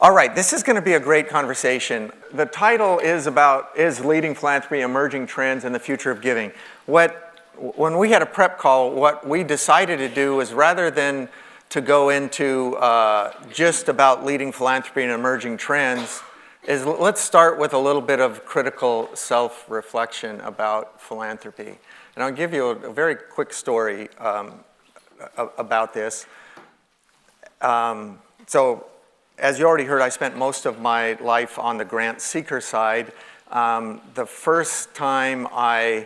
All right, this is going to be a great conversation. The title is Leading Philanthropy, Emerging Trends and the Future of Giving. When we had a prep call, what we decided to do was, rather than to go into just about leading philanthropy and emerging trends, is let's start with a little bit of critical self-reflection about philanthropy. And I'll give you a very quick story about this. So, as you already heard, I spent most of my life on the grant seeker side. The first time I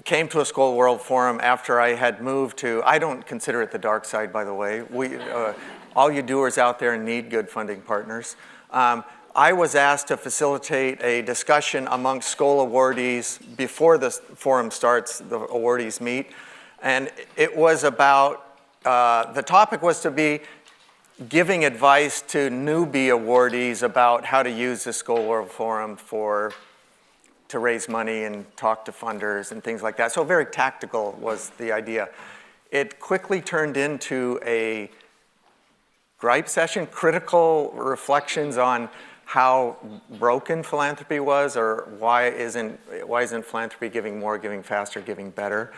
came to a Skoll World Forum after I had moved to, I don't consider it the dark side, by the way. All you doers out there need good funding partners. I was asked to facilitate a discussion amongst Skoll awardees before the forum starts, the awardees meet. And it was about, the topic was to be giving advice to newbie awardees about how to use the Skoll World Forum to raise money and talk to funders and things like that. So very tactical was the idea. It quickly turned into a gripe session, critical reflections on how broken philanthropy was, or why isn't philanthropy giving more, giving faster, giving better.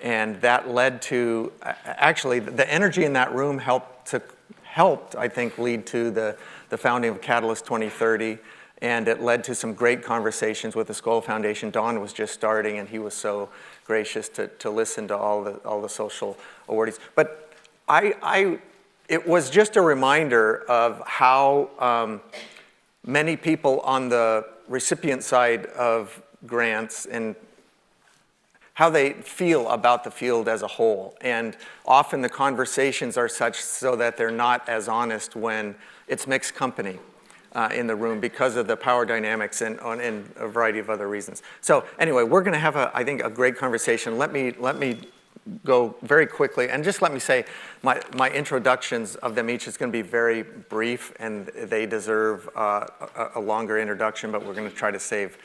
And that led to, actually, the energy in that room helped, I think, lead to the founding of Catalyst 2030, and it led to some great conversations with the Skoll Foundation. Don was just starting, and he was so gracious to listen to all the social awardees. But it was just a reminder of how many people on the recipient side of grants and how they feel about the field as a whole. And often the conversations are such so that they're not as honest when it's mixed company in the room because of the power dynamics and a variety of other reasons. So anyway, we're gonna have, I think, a great conversation. Let me go very quickly, and just let me say, my introductions of them each is gonna be very brief, and they deserve a longer introduction, but we're gonna try to save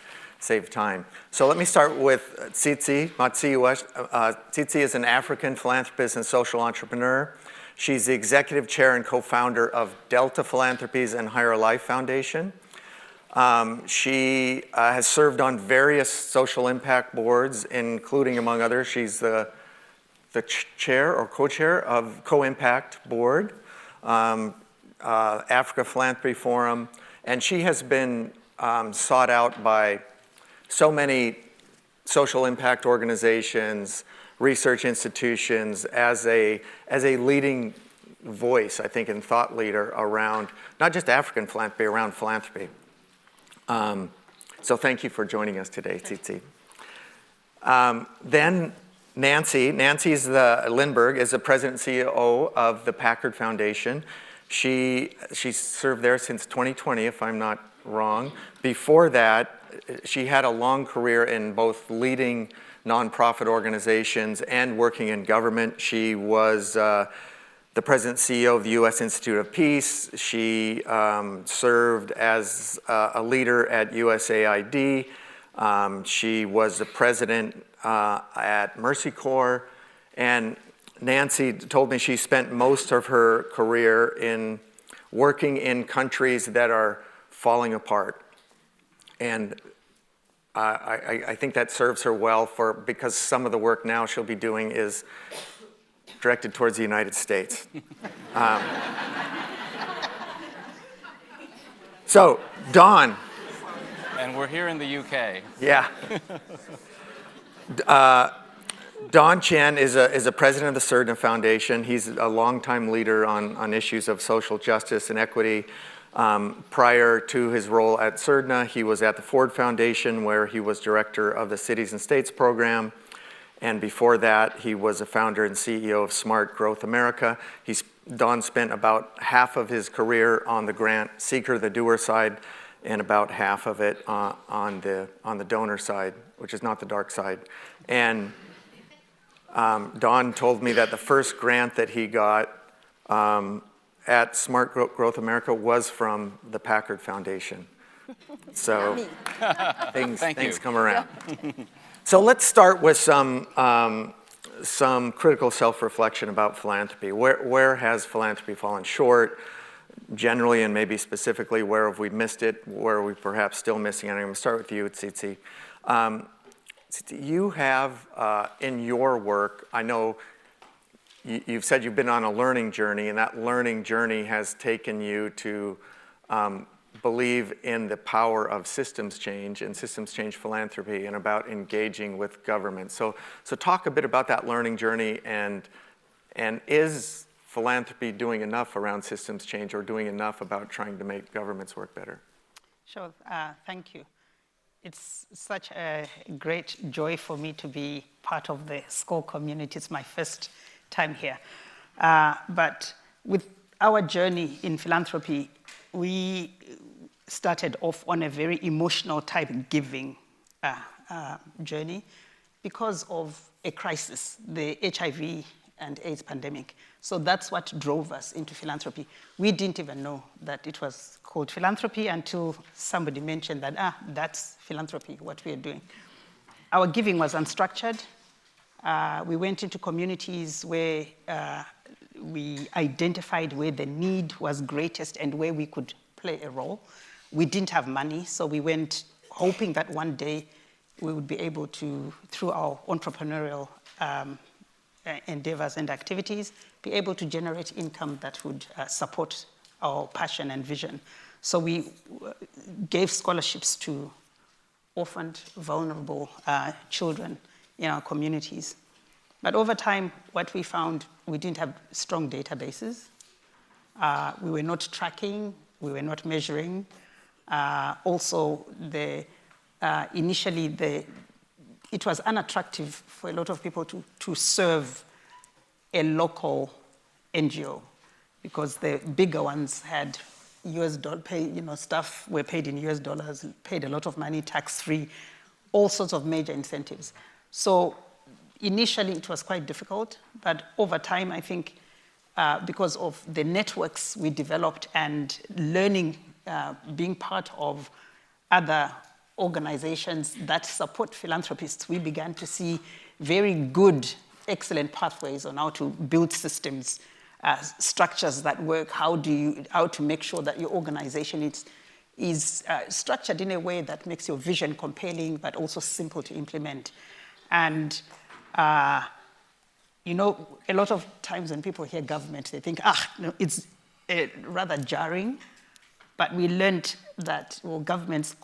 time. So let me start with Tsitsi, Masiyiwa. Tsitsi is an African philanthropist and social entrepreneur. She's the executive chair and co-founder of Delta Philanthropies and Higherlife Foundation. She has served on various social impact boards, including, among others, she's the chair or co-chair of Co-Impact Board, Africa Philanthropy Forum, and she has been sought out by so many social impact organizations, research institutions, as a leading voice, I think, and thought leader around not just African philanthropy, around philanthropy. So thank you for joining us today, Tsitsi. Then Nancy's Lindborg is the president and CEO of the Packard Foundation. She's served there since 2020, if I'm not wrong. Before that, she had a long career in both leading nonprofit organizations and working in government. She was the president and CEO of the U.S. Institute of Peace. She served as a leader at USAID. She was the president at Mercy Corps. And Nancy told me she spent most of her career in working in countries that are falling apart. And I think that serves her well because some of the work now she'll be doing is directed towards the United States. So, Don. And we're here in the UK. Yeah. Don Chen is a president of the Surdna Foundation. He's a longtime leader on issues of social justice and equity. Prior to his role at Surdna, he was at the Ford Foundation, where he was director of the Cities and States program. And before that, he was a founder and CEO of Smart Growth America. Don spent about half of his career on the grant seeker, the doer side, and about half of it on the donor side, which is not the dark side. And Don told me that the first grant that he got at Smart Growth America was from the Packard Foundation. So things come around. So let's start with some critical self-reflection about philanthropy. Where has philanthropy fallen short? generally and maybe specifically where have we missed it, where are we perhaps still missing it. I'm going to start with you, Tsitsi. Tsitsi, you have in your work, I know you've said you've been on a learning journey, and that learning journey has taken you to believe in the power of systems change and systems change philanthropy and about engaging with government. So talk a bit about that learning journey, and is philanthropy doing enough around systems change or doing enough about trying to make governments work better? Sure, thank you. It's such a great joy for me to be part of the Skoll community. It's my first time here. But with our journey in philanthropy, we started off on a very emotional type giving journey because of a crisis, the HIV and AIDS pandemic. So that's what drove us into philanthropy. We didn't even know that it was called philanthropy until somebody mentioned that, that's philanthropy, what we are doing. Our giving was unstructured. We went into communities where we identified where the need was greatest and where we could play a role. We didn't have money, so we went hoping that one day we would be able to, through our entrepreneurial endeavors and activities, be able to generate income that would support our passion and vision. So we gave scholarships to orphaned, vulnerable children in our communities. But over time, what we found, we didn't have strong databases. We were not tracking, we were not measuring. Also, initially, it was unattractive for a lot of people to serve a local NGO because the bigger ones had US dollar pay, staff were paid in US dollars, paid a lot of money, tax-free, all sorts of major incentives. So initially it was quite difficult, but over time, I think because of the networks we developed and learning, being part of other organizations that support philanthropists, we began to see very good, excellent pathways on how to build systems, structures that work, how to make sure that your organization is structured in a way that makes your vision compelling, but also simple to implement. And, a lot of times when people hear government, they think, it's rather jarring. But we learned that governments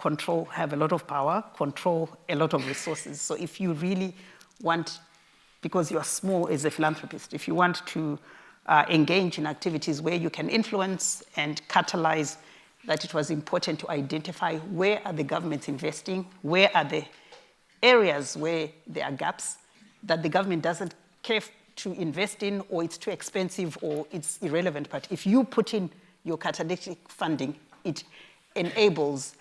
have a lot of power, control a lot of resources. So if you really want, because you are small as a philanthropist, if you want to engage in activities where you can influence and catalyze, that it was important to identify where are the governments investing, where are the areas where there are gaps that the government doesn't care to invest in, or it's too expensive, or it's irrelevant. But if you put in your catalytic funding, it enables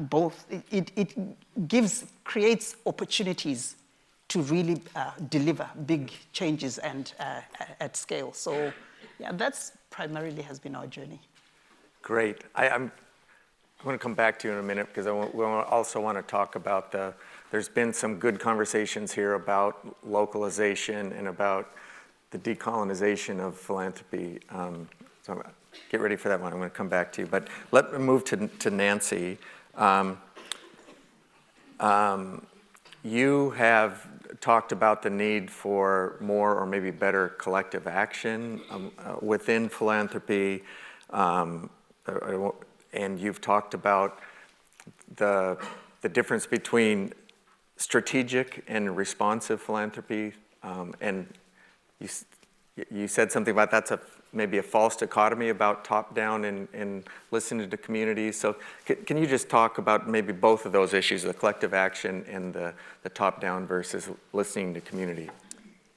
both. It creates opportunities to really deliver big changes and at scale. So, yeah, that's primarily has been our journey. Great. I'm going to come back to you in a minute because we also want to talk about there's been some good conversations here about localization and about the decolonization of philanthropy. So get ready for that one. I'm going to come back to you. But let me move to Nancy. You have talked about the need for more or maybe better collective action within philanthropy. And you've talked about the difference between strategic and responsive philanthropy. And you said something about that's maybe a false dichotomy about top-down and listening to communities. So can you just talk about maybe both of those issues, the collective action and the top-down versus listening to community?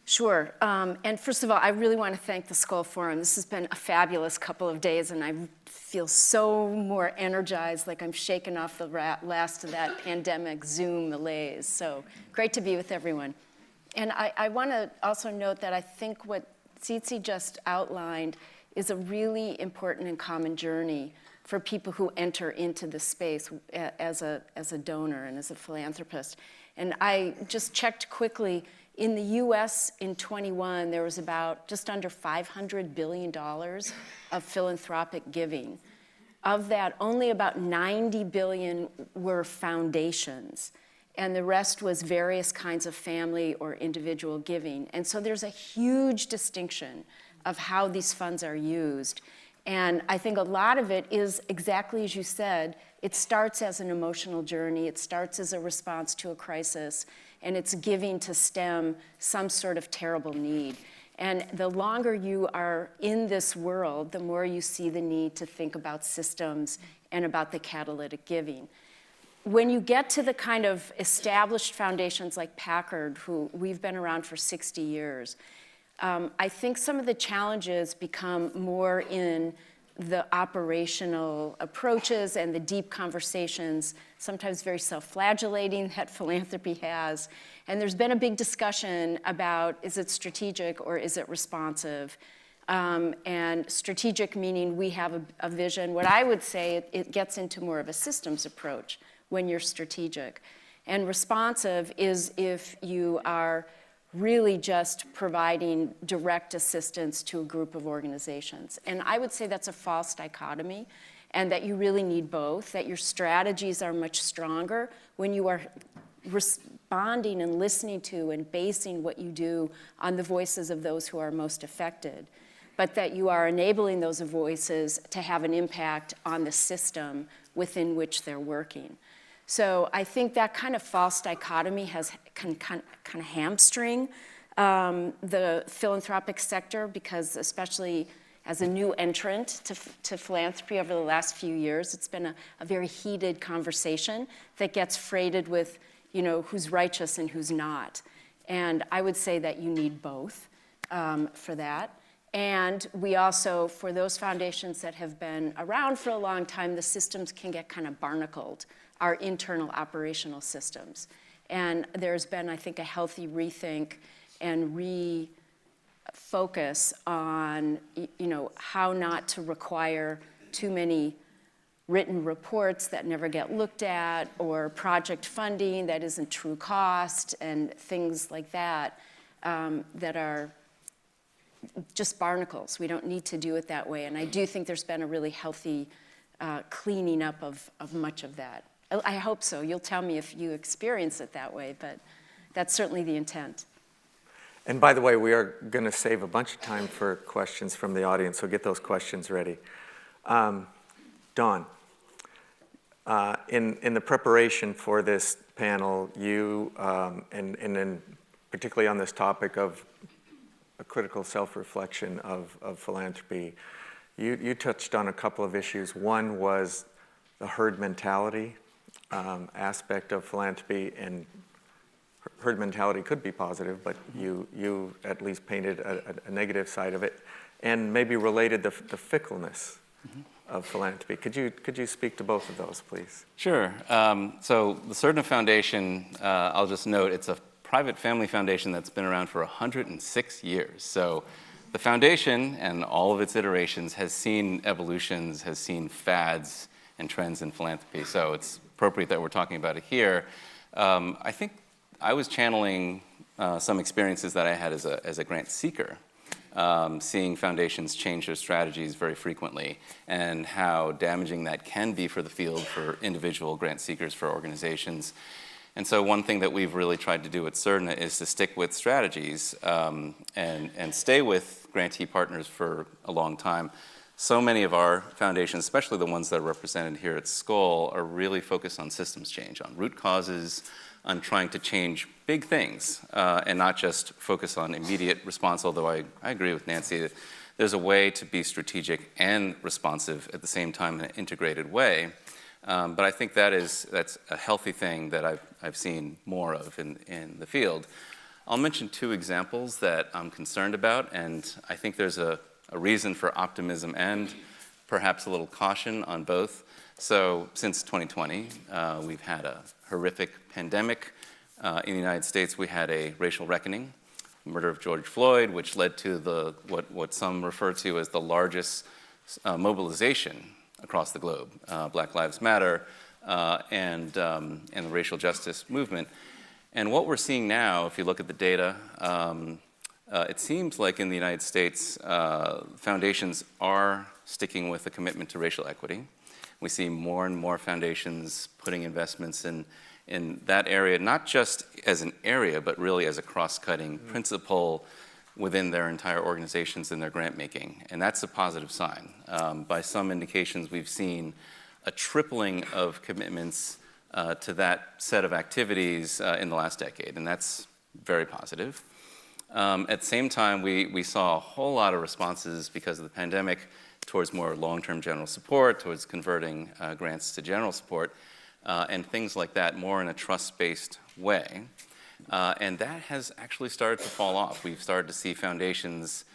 Sure. And first of all, I really want to thank the Skoll Forum. This has been a fabulous couple of days, and I feel so more energized, like I'm shaking off the last of that pandemic Zoom malaise. So great to be with everyone. And I want to also note that I think what Tsitsi just outlined is a really important and common journey for people who enter into this space as a donor and as a philanthropist. And I just checked quickly, In the US in 21, there was about just under $500 billion of philanthropic giving. Of that, only about 90 billion were foundations, and the rest was various kinds of family or individual giving. And so there's a huge distinction of how these funds are used. And I think a lot of it is exactly as you said, it starts as an emotional journey, it starts as a response to a crisis, and it's giving to stem some sort of terrible need. And the longer you are in this world, the more you see the need to think about systems and about the catalytic giving. When you get to the kind of established foundations like Packard, who we've been around for 60 years, I think some of the challenges become more in the operational approaches and the deep conversations, sometimes very self-flagellating, that philanthropy has. And there's been a big discussion about, is it strategic or is it responsive? And strategic meaning we have a vision. What I would say, it gets into more of a systems approach when you're strategic. And responsive is if you are really just providing direct assistance to a group of organizations. And I would say that's a false dichotomy, and that you really need both, that your strategies are much stronger when you are responding and listening to and basing what you do on the voices of those who are most affected, but that you are enabling those voices to have an impact on the system within which they're working. So I think that kind of false dichotomy can kind of hamstring the philanthropic sector, because especially as a new entrant to philanthropy over the last few years, it's been a very heated conversation that gets freighted with, who's righteous and who's not. And I would say that you need both for that. And we also, for those foundations that have been around for a long time, the systems can get kind of barnacled, our internal operational systems. And there's been, I think, a healthy rethink and refocus on, how not to require too many written reports that never get looked at, or project funding that isn't true cost, and things like that, that are just barnacles. We don't need to do it that way. And I do think there's been a really healthy cleaning up of much of that. I hope so. You'll tell me if you experience it that way, but that's certainly the intent. And by the way, we are going to save a bunch of time for questions from the audience, so get those questions ready. Dawn, in the preparation for this panel, you, and then particularly on this topic of a critical self-reflection of philanthropy, you touched on a couple of issues. One was the herd mentality aspect of philanthropy, and herd mentality could be positive, but you at least painted a negative side of it, and maybe related the fickleness of philanthropy. Could you speak to both of those, please? Sure. So the Surdna Foundation, I'll just note, it's a private family foundation that's been around for 106 years. So the foundation and all of its iterations has seen evolutions, has seen fads and trends in philanthropy. So it's appropriate that we're talking about it here. I think I was channeling some experiences that I had as a grant seeker, seeing foundations change their strategies very frequently, and how damaging that can be for the field, for individual grant seekers, for organizations. And so one thing that we've really tried to do at Surdna is to stick with strategies and stay with grantee partners for a long time. So many of our foundations, especially the ones that are represented here at Skoll, are really focused on systems change, on root causes, on trying to change big things, and not just focus on immediate response, although I agree with Nancy that there's a way to be strategic and responsive at the same time in an integrated way. But I think that's a healthy thing that I've seen more of in the field. I'll mention two examples that I'm concerned about, and I think there's a reason for optimism and perhaps a little caution on both. So since 2020, we've had a horrific pandemic. In the United States, we had a racial reckoning, murder of George Floyd, which led to what some refer to as the largest mobilization across the globe, Black Lives Matter, and the racial justice movement. And what we're seeing now, if you look at the data, it seems like in the United States, foundations are sticking with a commitment to racial equity. We see more and more foundations putting investments in that area, not just as an area, but really as a cross-cutting principle within their entire organizations and their grant making. And that's a positive sign. By some indications, we've seen a tripling of commitments to that set of activities in the last decade, and that's very positive. At the same time, we saw a whole lot of responses because of the pandemic towards more long-term general support, towards converting grants to general support, and things like that, more in a trust-based way. And that has actually started to fall off. We've started to see foundations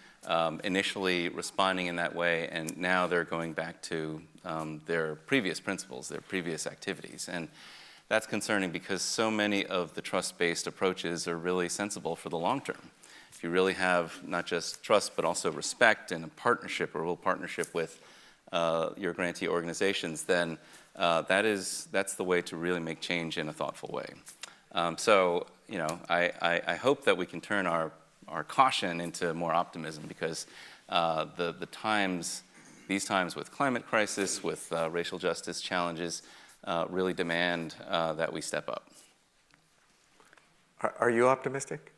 initially responding in that way, and now they're going back to their previous principles, their previous activities. And that's concerning because so many of the trust-based approaches are really sensible for the long term. If you really have not just trust, but also respect and a partnership, a real partnership with your grantee organizations, then that's the way to really make change in a thoughtful way. So, you know, I hope that we can turn our caution into more optimism because these times with climate crisis, with racial justice challenges, really demand that we step up. Are you optimistic?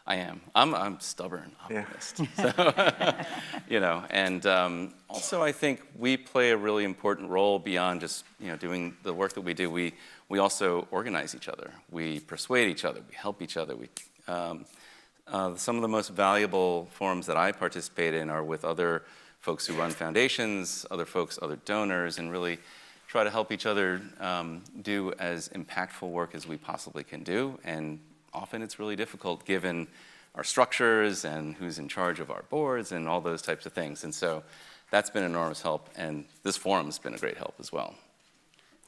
I am. I'm stubborn optimist. Yeah. So, you know, and also I think we play a really important role beyond just, you know, doing the work that we do. We also organize each other. We persuade each other. We help each other. Some of the most valuable forums that I participate in are with other folks who run foundations, other donors, and really try to help each other do as impactful work as we possibly can do. And often it's really difficult given our structures and who's in charge of our boards and all those types of things. And so that's been an enormous help, and this forum has been a great help as well.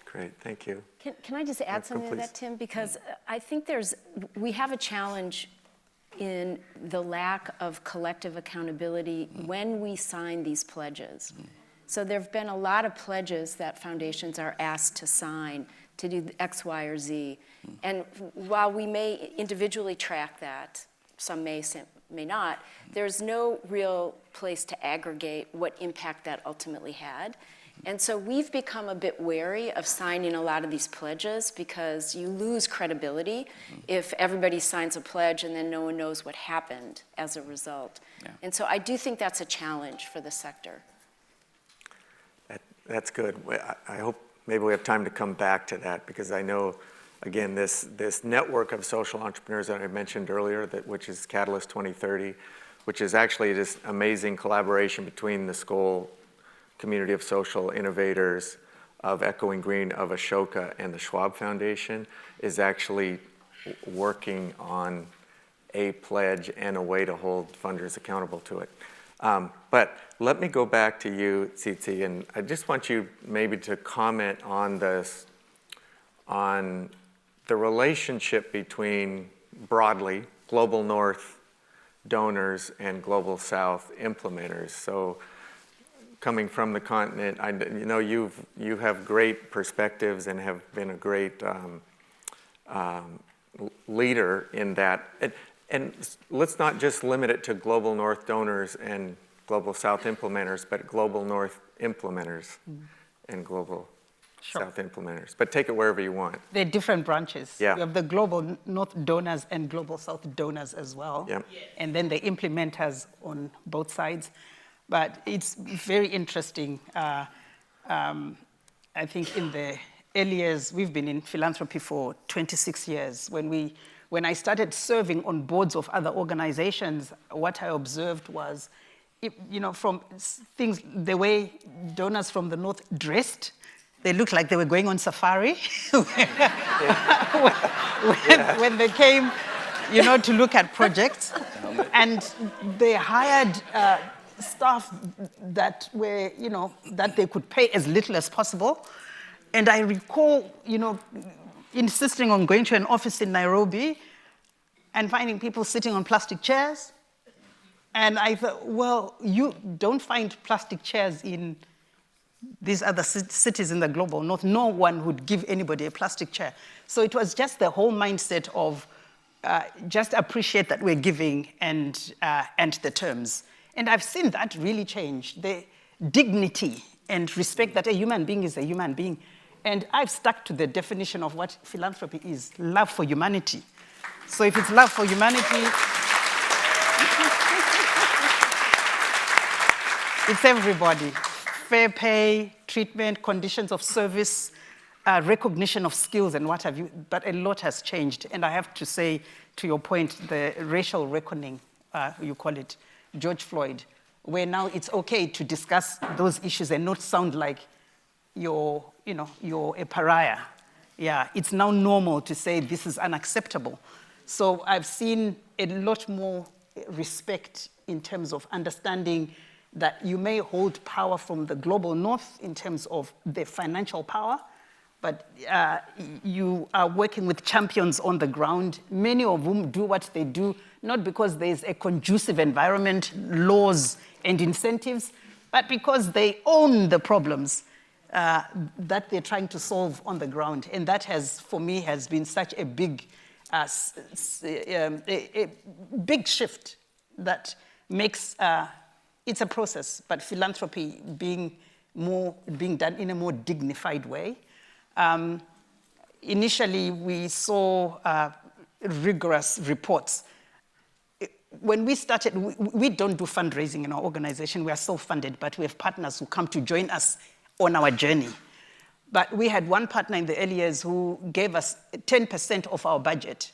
Great, thank you. Can I just add something to that, Tim? Because I think we have a challenge in the lack of collective accountability when we sign these pledges. So there have been a lot of pledges that foundations are asked to sign to do X, Y, or Z. And while we may individually track that, some may, some may not, there's no real place to aggregate what impact that ultimately had. And so we've become a bit wary of signing a lot of these pledges because you lose credibility if everybody signs a pledge and then no one knows what happened as a result. Yeah. And so I do think that's a challenge for the sector. That's good. I hope maybe we have time to come back to that because I know, again, this network of social entrepreneurs that I mentioned earlier, which is Catalyst 2030, which is actually this amazing collaboration between the Skoll community of social innovators, of Echoing Green, of Ashoka, and the Schwab Foundation, is actually working on a pledge and a way to hold funders accountable to it. But let me go back to you, Tsitsi, and I just want you maybe to comment on this, on the relationship between, broadly, Global North donors and Global South implementers. So coming from the continent, you know, you have great perspectives and have been a great leader in that. And let's not just limit it to Global North donors and Global South implementers, but Global North implementers and Global South implementers. But take it wherever you want. They're different branches. Yeah. You have the Global North donors and Global South donors as well. Yep. And then the implementers on both sides. But it's very interesting. I think in the early years, we've been in philanthropy for 26 years. When I started serving on boards of other organizations, what I observed was, you know, from things, the way donors from the North dressed, they looked like they were going on safari when they came, you know, to look at projects. And they hired staff that were, you know, that they could pay as little as possible. And I recall, you know, insisting on going to an office in Nairobi and finding people sitting on plastic chairs. And I thought, well, you don't find plastic chairs in these other cities in the Global North. No one would give anybody a plastic chair. So it was just the whole mindset of just appreciate that we're giving and the terms. And I've seen that really change. The dignity and respect that a human being is a human being. And I've stuck to the definition of what philanthropy is, love for humanity. So if it's love for humanity, it's everybody. Fair pay, treatment, conditions of service, recognition of skills and what have you. But a lot has changed. And I have to say, to your point, the racial reckoning, you call it, George Floyd, where now it's okay to discuss those issues and not sound like you're a pariah. Yeah, it's now normal to say this is unacceptable. So I've seen a lot more respect in terms of understanding that you may hold power from the global north in terms of the financial power, but you are working with champions on the ground, many of whom do what they do, not because there's a conducive environment, laws, and incentives, but because they own the problems that they're trying to solve on the ground. And that has, for me, has been such a big, big shift that makes, it's a process, but philanthropy being done in a more dignified way. Initially, we saw rigorous reports. When we started, we don't do fundraising in our organization. We are self-funded, but we have partners who come to join us on our journey. But we had one partner in the early years who gave us 10% of our budget.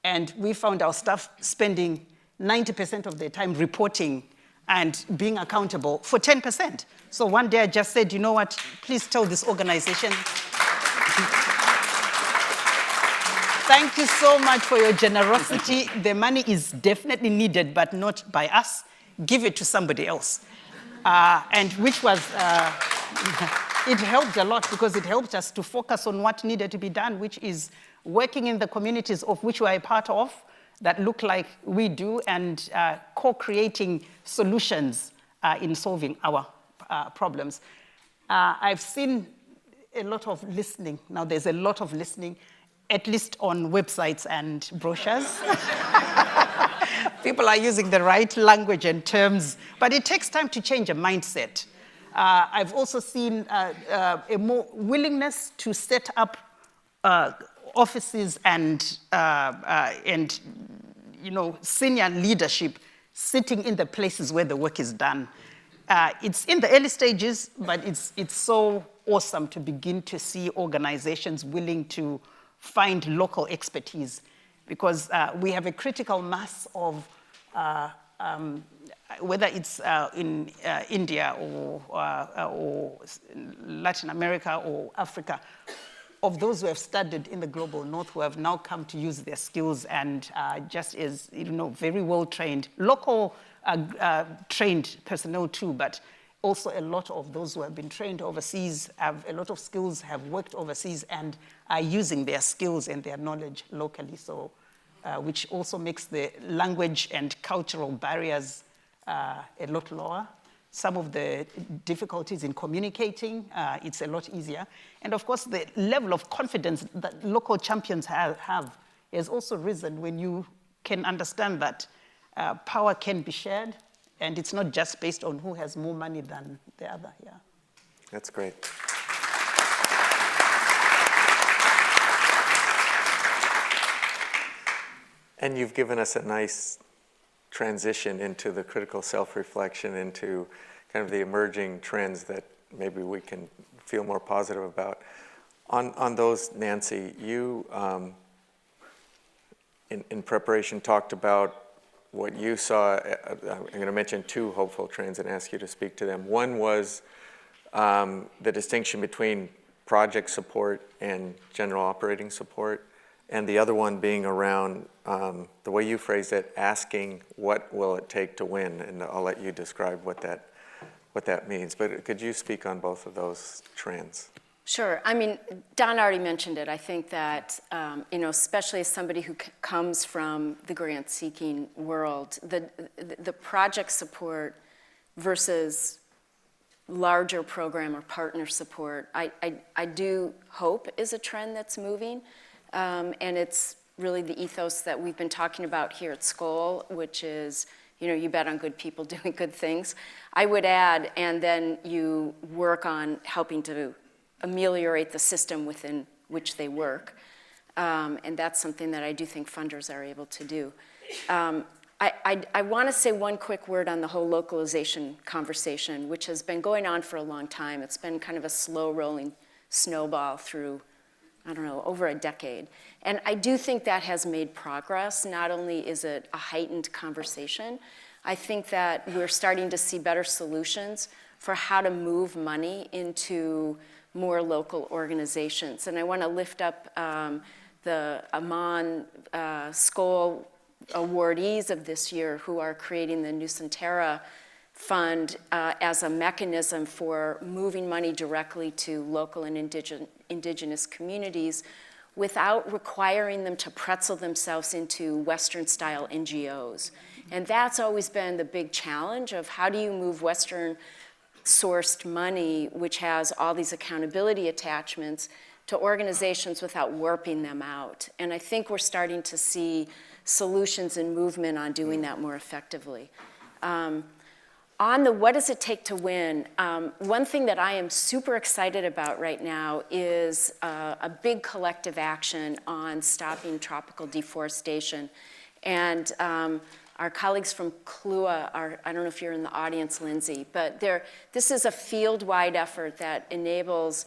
And we found our staff spending 90% of their time reporting and being accountable for 10%. So one day I just said, you know what, please tell this organization, thank you so much for your generosity. The money is definitely needed, but not by us. Give it to somebody else. And which was, it helped a lot because it helped us to focus on what needed to be done, which is working in the communities of which we are a part of that look like we do and co-creating solutions in solving our problems. I've seen a lot of listening. Now there's a lot of listening, at least on websites and brochures. People are using the right language and terms, but it takes time to change a mindset. I've also seen a more willingness to set up offices and senior leadership sitting in the places where the work is done. It's in the early stages, but it's so awesome to begin to see organizations willing to find local expertise, because we have a critical mass of whether it's in India or Latin America or Africa, of those who have studied in the global north who have now come to use their skills and just as, very well trained, local trained personnel too, but also a lot of those who have been trained overseas, have a lot of skills, have worked overseas and are using their skills and their knowledge locally. So, which also makes the language and cultural barriers a lot lower. Some of the difficulties in communicating, it's a lot easier. And of course, the level of confidence that local champions have has also risen when you can understand that power can be shared, and it's not just based on who has more money than the other. Yeah. That's great. And you've given us a nice transition into the critical self-reflection, into kind of the emerging trends that maybe we can feel more positive about. On those, Nancy, you, in preparation, talked about what you saw. I'm going to mention two hopeful trends and ask you to speak to them. One was the distinction between project support and general operating support, and the other one being around the way you phrased it, asking what will it take to win, and I'll let you describe what that means. But could you speak on both of those trends? Sure. I mean, Don already mentioned it. I think that, especially as somebody who comes from the grant-seeking world, the project support versus larger program or partner support, I do hope is a trend that's moving. And it's really the ethos that we've been talking about here at Skoll, which is, you bet on good people doing good things. I would add, and then you work on helping to ameliorate the system within which they work. And that's something that I do think funders are able to do. I want to say one quick word on the whole localization conversation, which has been going on for a long time. It's been kind of a slow-rolling snowball through, I don't know, over a decade. And I do think that has made progress. Not only is it a heightened conversation, I think that we're starting to see better solutions for how to move money into more local organizations. And I want to lift up the Amman Skoll awardees of this year who are creating the Nusantara Fund as a mechanism for moving money directly to local and indigenous communities without requiring them to pretzel themselves into Western-style NGOs. And that's always been the big challenge of how do you move Western-sourced money, which has all these accountability attachments, to organizations without warping them out. And I think we're starting to see solutions and movement on doing that more effectively. On the what does it take to win, one thing that I am super excited about right now is a big collective action on stopping tropical deforestation. And our colleagues from CLUA are, I don't know if you're in the audience, Lindsay, but this is a field-wide effort that enables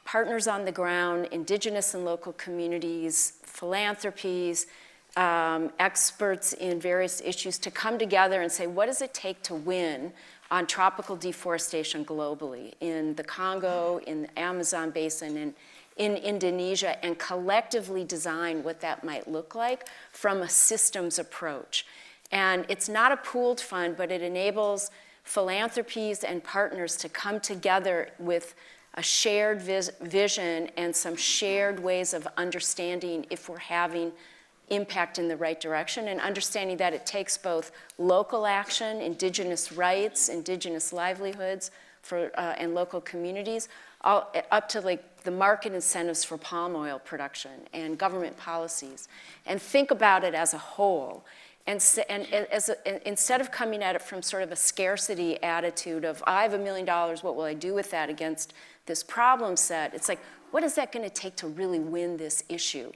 partners on the ground, indigenous and local communities, philanthropies, experts in various issues to come together and say, what does it take to win on tropical deforestation globally, in the Congo, in the Amazon basin, and in Indonesia, and collectively design what that might look like from a systems approach. And it's not a pooled fund, but it enables philanthropies and partners to come together with a shared vision and some shared ways of understanding if we're having impact in the right direction, and understanding that it takes both local action, indigenous rights, indigenous livelihoods and local communities, up to like the market incentives for palm oil production and government policies, and think about it as a whole. And instead of coming at it from sort of a scarcity attitude of, I have $1 million, what will I do with that against this problem set? It's like, what is that going to take to really win this issue?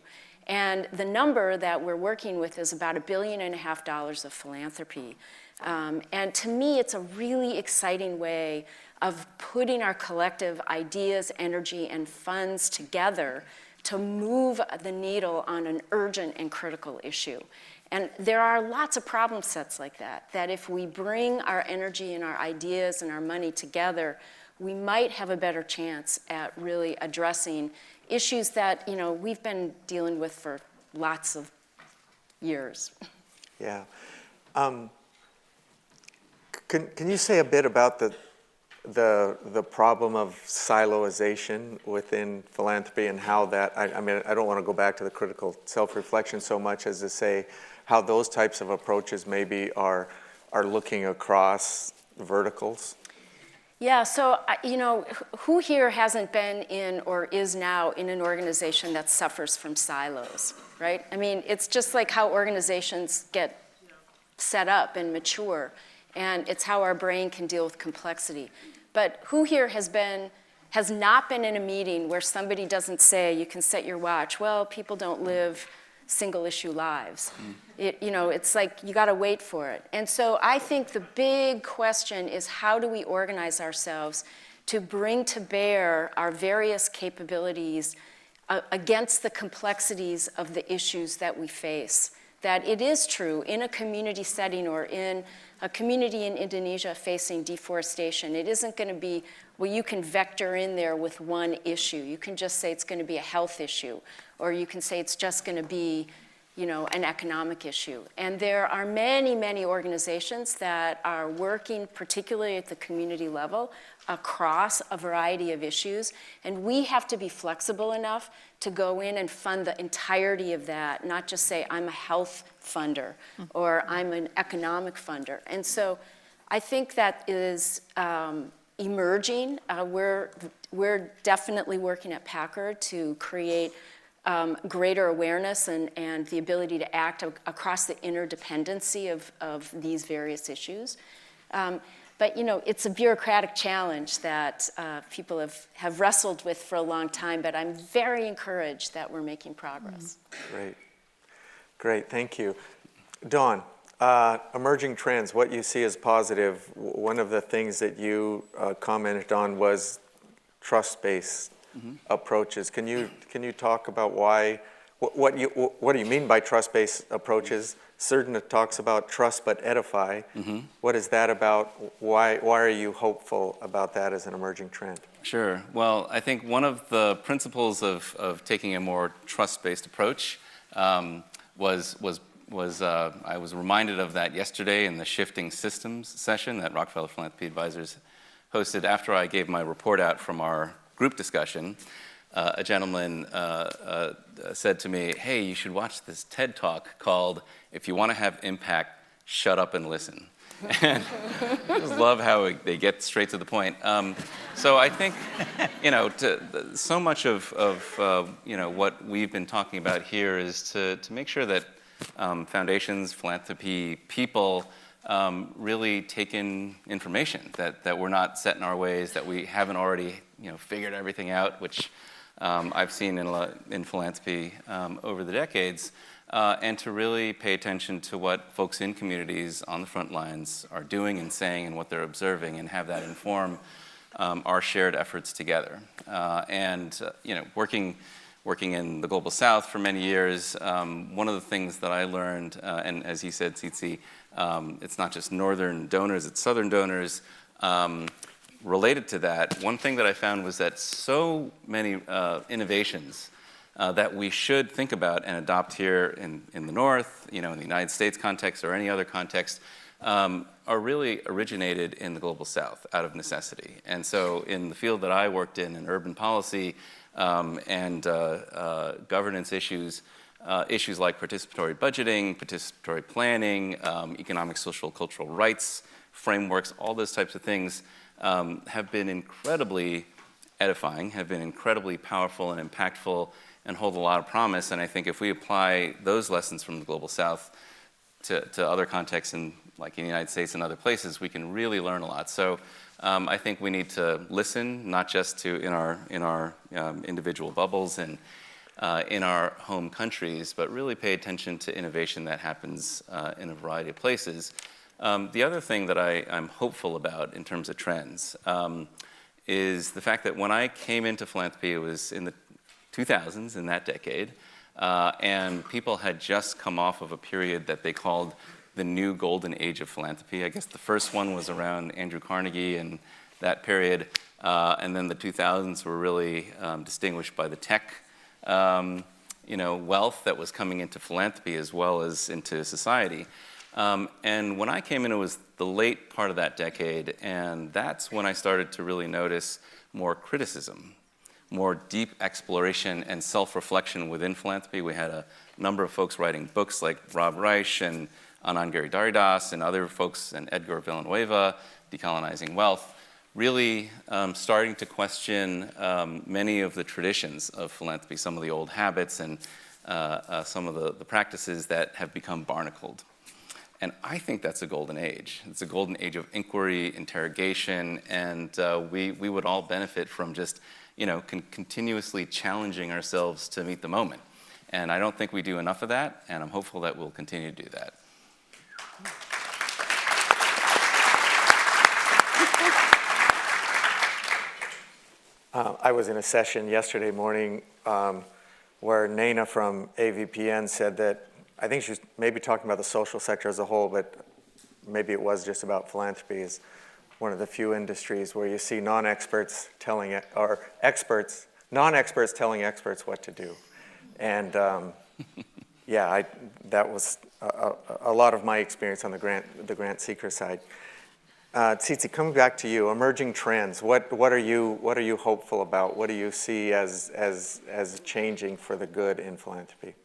And the number that we're working with is about $1.5 billion of philanthropy. And to me, it's a really exciting way of putting our collective ideas, energy, and funds together to move the needle on an urgent and critical issue. And there are lots of problem sets like that, that if we bring our energy and our ideas and our money together, we might have a better chance at really addressing issues that, we've been dealing with for lots of years. Yeah. Can you say a bit about the problem of siloization within philanthropy and how that, I mean, I don't want to go back to the critical self-reflection so much as to say how those types of approaches maybe are looking across verticals? Yeah, so, who here hasn't been in or is now in an organization that suffers from silos, right? I mean, it's just like how organizations get set up and mature, and it's how our brain can deal with complexity. But who here has not been in a meeting where somebody doesn't say, you can set your watch, well, people don't live single-issue lives. It's like you got to wait for it. And so I think the big question is, how do we organize ourselves to bring to bear our various capabilities against the complexities of the issues that we face? That it is true in a community setting or in a community in Indonesia facing deforestation, it isn't going to be, well, you can vector in there with one issue. You can just say it's going to be a health issue, or you can say it's just going to be, an economic issue. And there are many, many organizations that are working, particularly at the community level, across a variety of issues. And we have to be flexible enough to go in and fund the entirety of that, not just say, I'm a health funder, or I'm an economic funder. And so I think that is emerging. We're definitely working at Packard to create greater awareness and the ability to act across the interdependency of these various issues. But it's a bureaucratic challenge that people have wrestled with for a long time, but I'm very encouraged that we're making progress. Great, thank you. Dawn, emerging trends, what you see as positive, one of the things that you commented on was trust-based approaches. Can you talk about what do you mean by trust-based approaches? Surdna talks about trust but edify. What is that about? Why are you hopeful about that as an emerging trend? Sure. Well, I think one of the principles of taking a more trust-based approach was I was reminded of that yesterday in the Shifting Systems session that Rockefeller Philanthropy Advisors hosted after I gave my report out from our group discussion. A gentleman said to me, hey, you should watch this TED Talk called If You Want to Have Impact, Shut Up and Listen. And I just love how they get straight to the point. So I think, so much of what we've been talking about here is to make sure that foundations, philanthropy, people really take in information, that we're not set in our ways, that we haven't already figured everything out, which I've seen in philanthropy over the decades, and to really pay attention to what folks in communities on the front lines are doing and saying and what they're observing, and have that inform our shared efforts together. Working in the Global South for many years, one of the things that I learned, and as you said, Tsitsi, it's not just northern donors, it's southern donors. Related to that, one thing that I found was that so many innovations that we should think about and adopt here in the North, in the United States context or any other context, are really originated in the Global South out of necessity. And so in the field that I worked in urban policy and governance issues, issues like participatory budgeting, participatory planning, economic, social, cultural rights, frameworks, all those types of things have been incredibly edifying, have been incredibly powerful and impactful, and hold a lot of promise. And I think if we apply those lessons from the Global South to other contexts, like in the United States and other places, we can really learn a lot. So I think we need to listen, not just in our individual bubbles and in our home countries, but really pay attention to innovation that happens in a variety of places. The other thing that I'm hopeful about in terms of trends is the fact that when I came into philanthropy, it was in the 2000s, in that decade, and people had just come off of a period that they called the new golden age of philanthropy. I guess the first one was around Andrew Carnegie and that period, and then the 2000s were really distinguished by the tech wealth that was coming into philanthropy as well as into society. And when I came in, it was the late part of that decade, and that's when I started to really notice more criticism, more deep exploration and self-reflection within philanthropy. We had a number of folks writing books like Rob Reich and Anand Giridharadas and other folks, and Edgar Villanueva, Decolonizing Wealth, really starting to question many of the traditions of philanthropy, some of the old habits and some of the practices that have become barnacled. And I think that's a golden age. It's a golden age of inquiry, interrogation, and we would all benefit from just continuously challenging ourselves to meet the moment. And I don't think we do enough of that, and I'm hopeful that we'll continue to do that. I was in a session yesterday morning where Naina from AVPN said that, I think she was maybe talking about the social sector as a whole, but maybe it was just about philanthropy, is one of the few industries where you see non-experts telling non-experts telling experts what to do. And that was a lot of my experience on the grant seeker side. Tsitsi, coming back to you, emerging trends. What are you hopeful about? What do you see as changing for the good in philanthropy?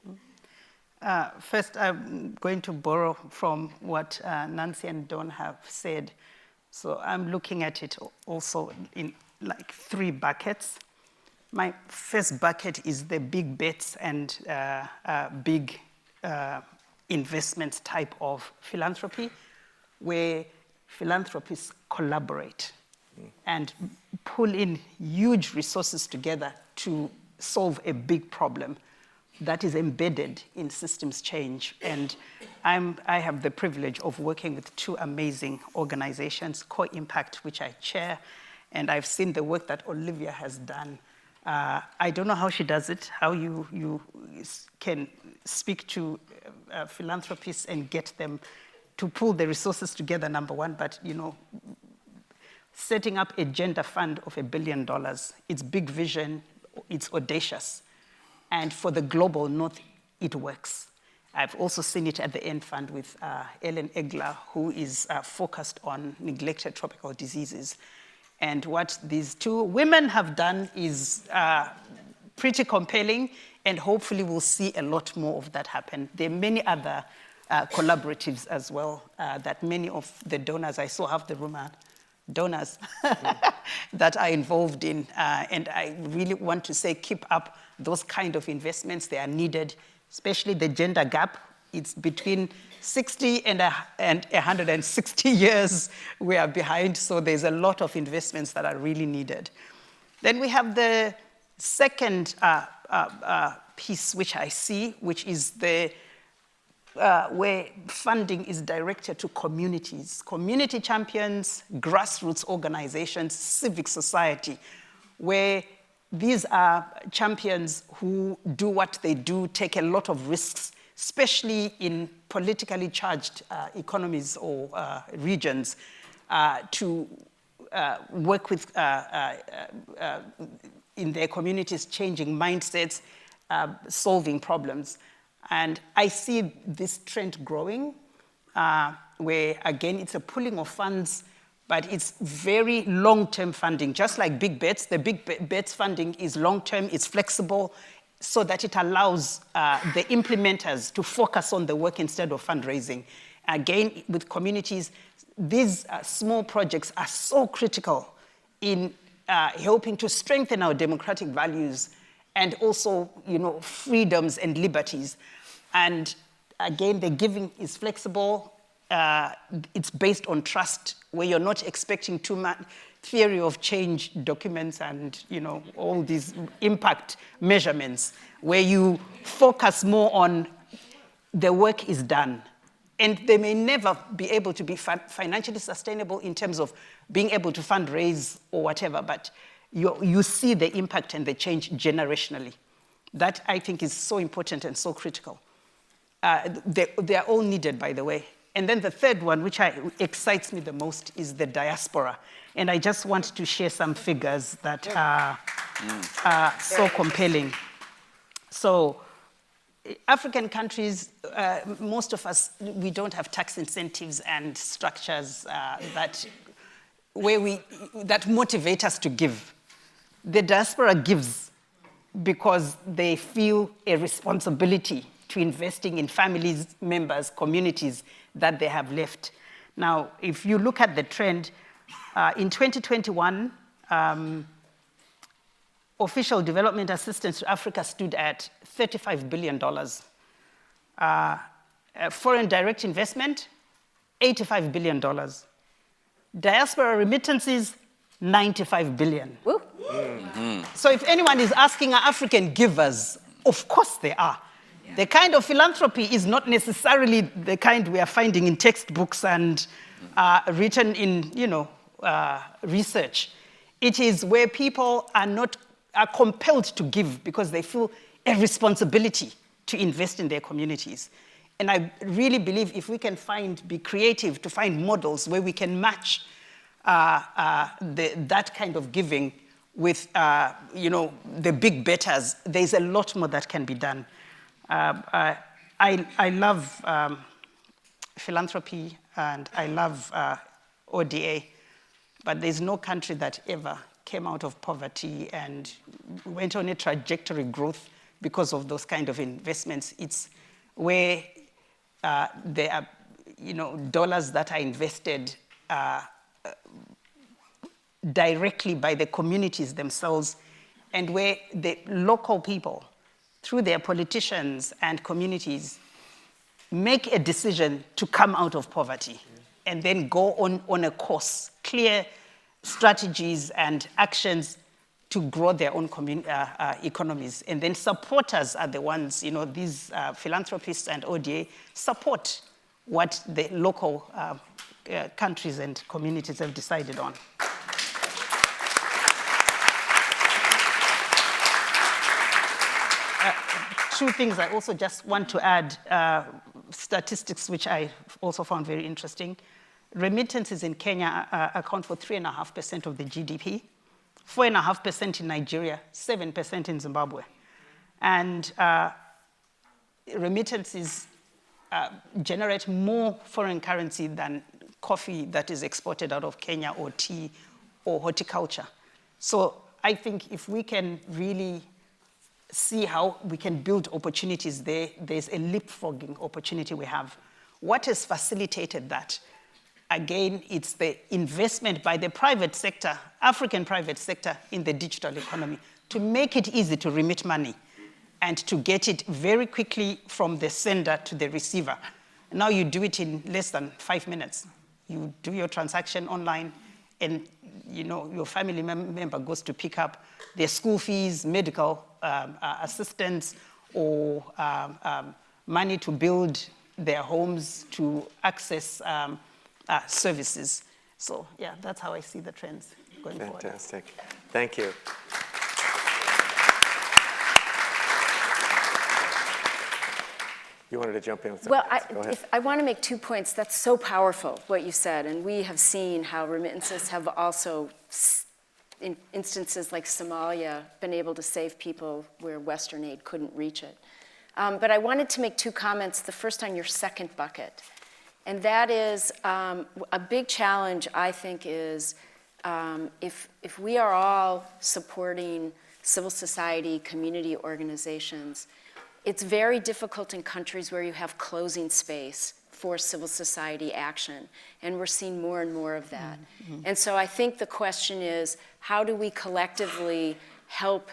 First, I'm going to borrow from what Nancy and Dawn have said. So I'm looking at it also in like three buckets. My first bucket is the big bets and big investment type of philanthropy, where philanthropists collaborate and pull in huge resources together to solve a big problem that is embedded in systems change. And I have the privilege of working with two amazing organizations, Core Impact, which I chair, and I've seen the work that Olivia has done. I don't know how she does it, how you can speak to philanthropists and get them to pull the resources together, number one, but setting up a gender fund of $1 billion, it's big vision, it's audacious. And for the global north, it works. I've also seen it at the End Fund with Ellen Egler, who is focused on neglected tropical diseases. And what these two women have done is pretty compelling, and hopefully we'll see a lot more of that happen. There are many other collaboratives as well that many of the donors, I saw half the room are donors, that are involved in. And I really want to say keep up those kind of investments. They are needed, especially the gender gap. It's between 60 and 160 years we are behind, so there's a lot of investments that are really needed. Then we have the second piece which I see, which is the where funding is directed to communities, community champions, grassroots organizations, civic society, where these are champions who do what they do, take a lot of risks, especially in politically charged economies or regions, to work with, in their communities, changing mindsets, solving problems. And I see this trend growing, where, again, it's a pooling of funds, but it's very long-term funding. Just like big bets, the big bets funding is long-term, it's flexible, so that it allows the implementers to focus on the work instead of fundraising. Again, with communities, these small projects are so critical in helping to strengthen our democratic values and also, freedoms and liberties. And again, the giving is flexible. It's based on trust, where you're not expecting too much theory of change documents and, all these impact measurements, where you focus more on the work is done. And they may never be able to be financially sustainable in terms of being able to fundraise or whatever, but you see the impact and the change generationally. That, I think, is so important and so critical. They are all needed, by the way. And then the third one, which excites me the most, is the diaspora. And I just want to share some figures that are so compelling. So African countries, most of us, we don't have tax incentives and structures that motivate us to give. The diaspora gives because they feel a responsibility to investing in families, members, communities that they have left. Now, if you look at the trend, in 2021, official development assistance to Africa stood at $35 billion. Foreign direct investment, $85 billion. Diaspora remittances, $95 billion. So if anyone is asking, are African givers? Of course they are. Yeah. The kind of philanthropy is not necessarily the kind we are finding in textbooks and written in, research. It is where people are compelled to give because they feel a responsibility to invest in their communities. And I really believe if we can be creative to find models where we can match that kind of giving with, the big betters, there's a lot more that can be done. I love philanthropy and I love ODA, but there's no country that ever came out of poverty and went on a trajectory growth because of those kind of investments. It's where there are, dollars that are invested directly by the communities themselves, and where the local people, through their politicians and communities, make a decision to come out of poverty and then go on a course, clear strategies and actions to grow their own economies. And then supporters are the ones, these philanthropists and ODA support what the local countries and communities have decided on. Two things I also just want to add, statistics which I also found very interesting. Remittances in Kenya account for 3.5% of the GDP, 4.5% in Nigeria, 7% in Zimbabwe. And remittances generate more foreign currency than coffee that is exported out of Kenya, or tea, or horticulture. So I think if we can really see how we can build opportunities there, there's a leapfrogging opportunity we have. What has facilitated that? Again, it's the investment by the private sector, African private sector, in the digital economy to make it easy to remit money and to get it very quickly from the sender to the receiver. Now you do it in less than 5 minutes. You do your transaction online, and your family member goes to pick up their school fees, medical assistance, or money to build their homes, to access services. So yeah, that's how I see the trends going forward. Fantastic. Thank you. You wanted to jump in with something? Well, Go ahead. I want to make 2 points. That's so powerful, what you said. And we have seen how remittances have also, in instances like Somalia, been able to save people where Western aid couldn't reach it. But I wanted to make 2 comments. The first on your second bucket. And that is a big challenge, I think, is if we are all supporting civil society, community organizations, it's very difficult in countries where you have closing space for civil society action. And we're seeing more and more of that. Mm-hmm. And so I think the question is, how do we collectively help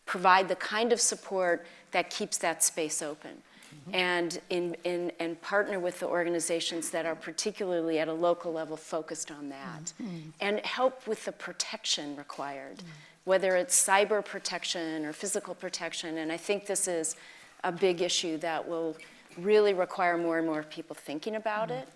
provide the kind of support that keeps that space open? Mm-hmm. And partner with the organizations that are particularly at a local level focused on that. Mm-hmm. And help with the protection required, whether it's cyber protection or physical protection. And I think this is a big issue that will really require more and more people thinking about it.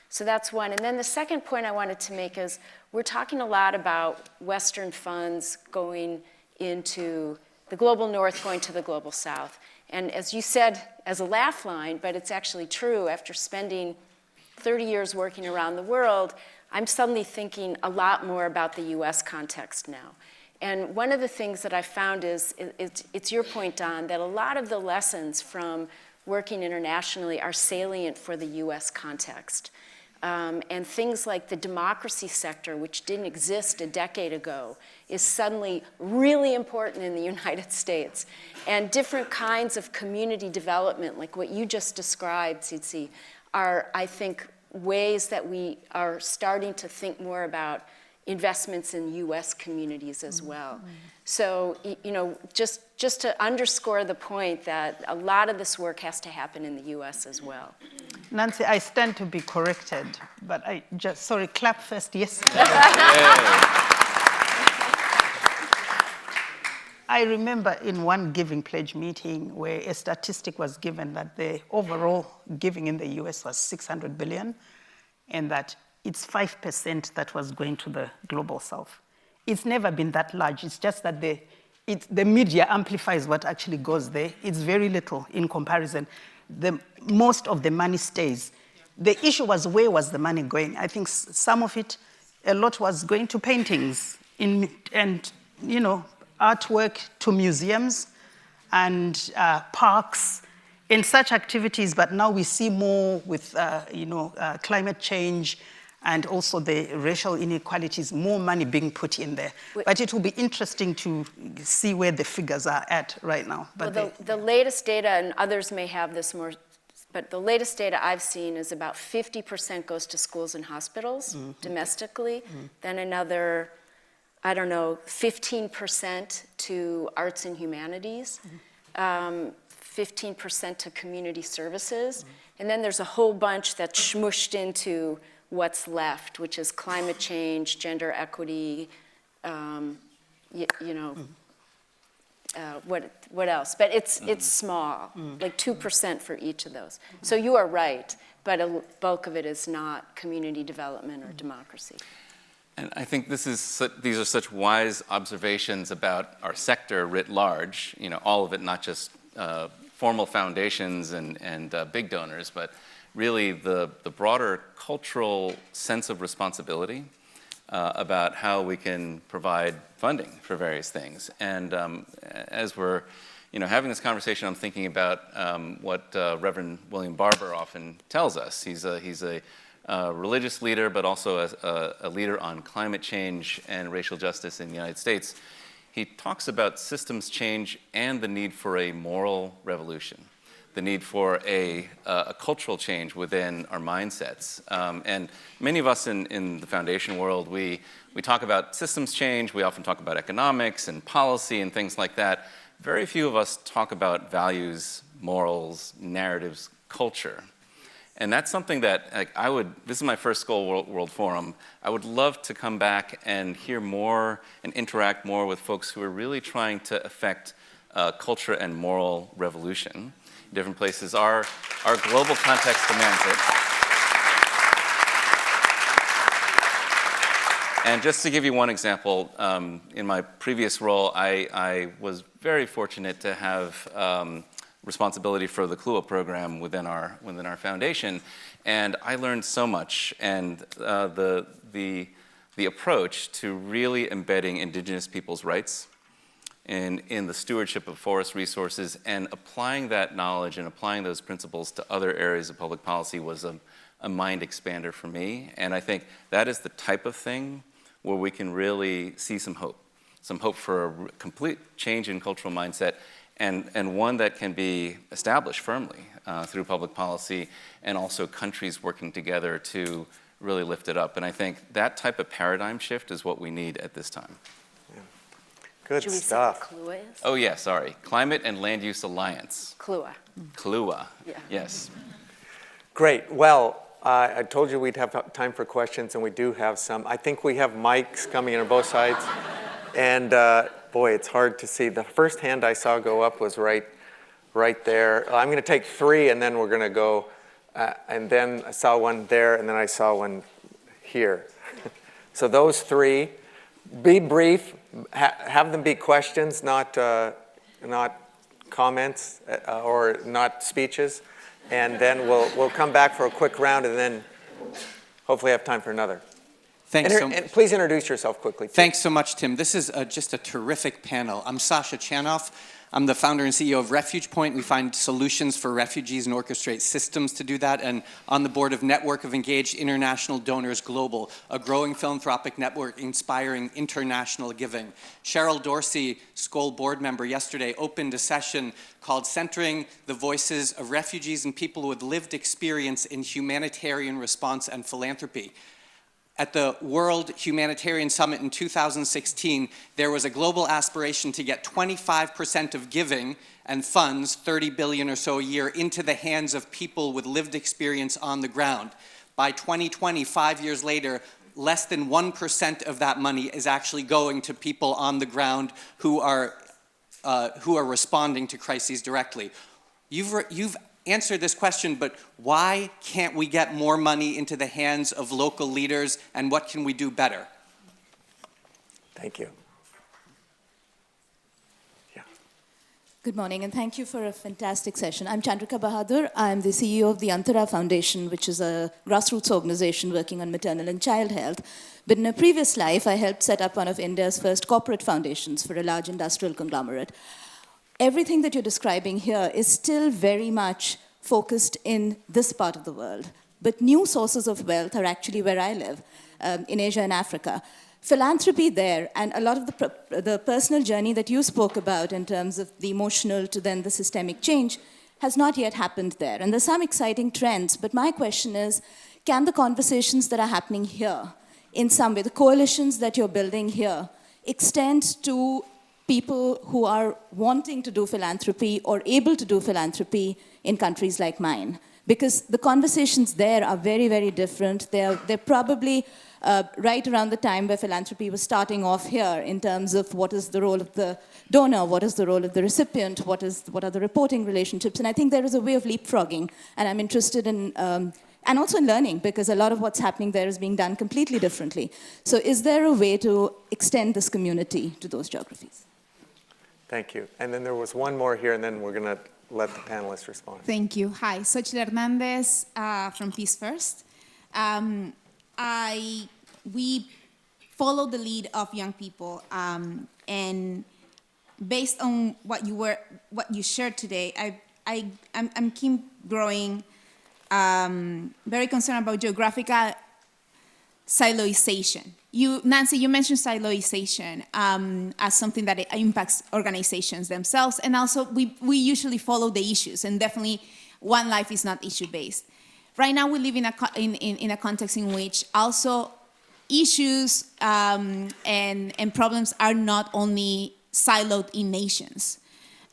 So that's one. And then the second point I wanted to make is we're talking a lot about Western funds going into the global North, going to the global South. And as you said, as a laugh line, but it's actually true, after spending 30 years working around the world, I'm suddenly thinking a lot more about the US context now. And one of the things that I found is, it's your point, Don, that a lot of the lessons from working internationally are salient for the US context. And things like the democracy sector, which didn't exist a decade ago, is suddenly really important in the United States. And different kinds of community development, like what you just described, Tsitsi, are, I think, ways that we are starting to think more about investments in US communities as well. So, just to underscore the point that a lot of this work has to happen in the US as well. Nancy, I stand to be corrected, but clap first, yes. I remember in one Giving Pledge meeting where a statistic was given that the overall giving in the US was $600 billion, and that it's 5% that was going to the global South. It's never been that large. It's just that the media amplifies what actually goes there. It's very little in comparison. Most of the money stays. The issue was, where was the money going? I think some of it, a lot was going to paintings and artwork, to museums and parks and such activities. But now we see more with climate change and also the racial inequalities, more money being put in there. But it will be interesting to see where the figures are at right now. But well, the latest data, and others may have this more, but the latest data I've seen is about 50% goes to schools and hospitals domestically, then another, I don't know, 15% to arts and humanities, 15% to community services, and then there's a whole bunch that's smooshed into what's left, which is climate change, gender equity, what else? But it's small, like 2% for each of those. So you are right, but a bulk of it is not community development or democracy. And I think these are such wise observations about our sector writ large, all of it, not just formal foundations and big donors, but really the broader cultural sense of responsibility about how we can provide funding for various things. And as we're having this conversation, I'm thinking about what Reverend William Barber often tells us. He's a religious leader, but also a leader on climate change and racial justice in the United States. He talks about systems change and the need for a moral revolution, the need for a cultural change within our mindsets. And many of us in the foundation world, we talk about systems change. We often talk about economics and policy and things like that. Very few of us talk about values, morals, narratives, culture. And that's something that this is my first Skoll World Forum. I would love to come back and hear more and interact more with folks who are really trying to affect culture and moral revolution in different places. Our global context demands it. And just to give you one example, in my previous role, I was very fortunate to have responsibility for the CLUA program within our foundation, and I learned so much. And the approach to really embedding indigenous people's rights in the stewardship of forest resources and applying that knowledge and applying those principles to other areas of public policy was a mind expander for me. And I think that is the type of thing where we can really see some hope for a complete change in cultural mindset, and one that can be established firmly through public policy and also countries working together to really lift it up. And I think that type of paradigm shift is what we need at this time. Yeah. Good Should we stuff. say what CLUA is? Oh yeah, sorry. Climate and Land Use Alliance. CLUA. CLUA, Yeah. yes. Great. Well, I told you we'd have time for questions, and we do have some. I think we have mics coming in on both sides. And boy, it's hard to see. The first hand I saw go up was right there. I'm going to take 3, and then we're going to go. And then I saw one there, and then I saw one here. So those 3, be brief. Have them be questions, not comments or not speeches. And then we'll come back for a quick round, and then hopefully have time for another. Thanks so much. And please introduce yourself quickly. Thanks so much, Tim. This is just a terrific panel. I'm Sasha Chanoff. I'm the founder and CEO of Refuge Point. We find solutions for refugees and orchestrate systems to do that. And on the board of Network of Engaged International Donors Global, a growing philanthropic network inspiring international giving. Cheryl Dorsey, Skoll board member, yesterday opened a session called Centering the Voices of Refugees and People with Lived Experience in Humanitarian Response and Philanthropy. At the World Humanitarian Summit in 2016, there was a global aspiration to get 25% of giving and funds, 30 billion or so a year, into the hands of people with lived experience on the ground. By 2020, 5 years later, less than 1% of that money is actually going to people on the ground who are responding to crises directly. You've answered this question, but why can't we get more money into the hands of local leaders, and what can we do better? Thank you. Yeah. Good morning, and thank you for a fantastic session. I'm Chandrika Bahadur. I'm the CEO of the Antara Foundation, which is a grassroots organization working on maternal and child health. But in a previous life, I helped set up one of India's first corporate foundations for a large industrial conglomerate. Everything that you're describing here is still very much focused in this part of the world. But new sources of wealth are actually where I live, in Asia and Africa. Philanthropy there, and a lot of the personal journey that you spoke about in terms of the emotional to then the systemic change has not yet happened there. And there's some exciting trends, but my question is, can the conversations that are happening here, in some way, the coalitions that you're building here, extend to people who are wanting to do philanthropy or able to do philanthropy in countries like mine? Because the conversations there are very, very different. They're probably right around the time where philanthropy was starting off here in terms of what is the role of the donor, what is the role of the recipient, what are the reporting relationships. And I think there is a way of leapfrogging, and I'm interested in, and also in learning, because a lot of what's happening there is being done completely differently. So is there a way to extend this community to those geographies? Thank you. And then there was one more here, and then we're going to let the panelists respond. Thank you. Hi, Xochitl Hernandez from Peace First. We follow the lead of young people, and based on what you shared today, I'm keep growing very concerned about geographical siloization. Nancy, you mentioned siloization as something that impacts organizations themselves, and also we usually follow the issues, and definitely One Life is not issue-based. Right now we live in a context in which also issues and problems are not only siloed in nations.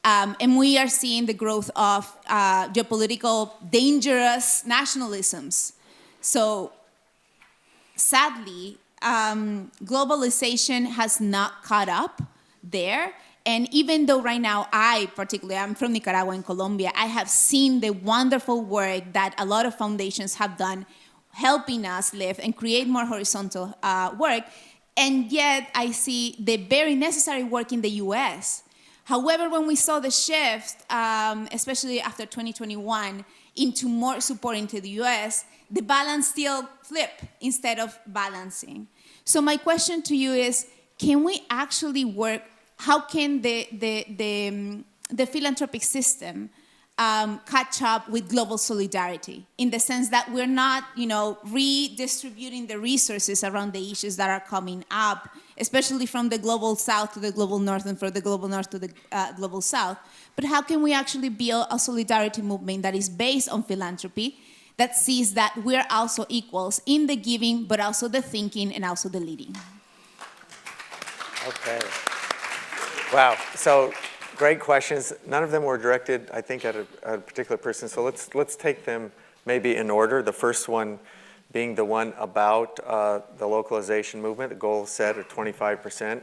And we are seeing the growth of geopolitical dangerous nationalisms. So sadly, globalization has not caught up there. And even though right now I'm from Nicaragua and Colombia, I have seen the wonderful work that a lot of foundations have done helping us live and create more horizontal work. And yet I see the very necessary work in the US. However, when we saw the shift, especially after 2021, into more support into the US, the balance still flipped instead of balancing. So my question to you is, can we actually work, how can the philanthropic system catch up with global solidarity, in the sense that we're not, redistributing the resources around the issues that are coming up, especially from the global south to the global north and from the global north to the global south. But how can we actually build a solidarity movement that is based on philanthropy, that sees that we're also equals in the giving, but also the thinking and also the leading? Okay. Wow. So great questions. None of them were directed, I think, at a particular person. So let's take them maybe in order. The first one being the one about the localization movement, the goal set of 25%.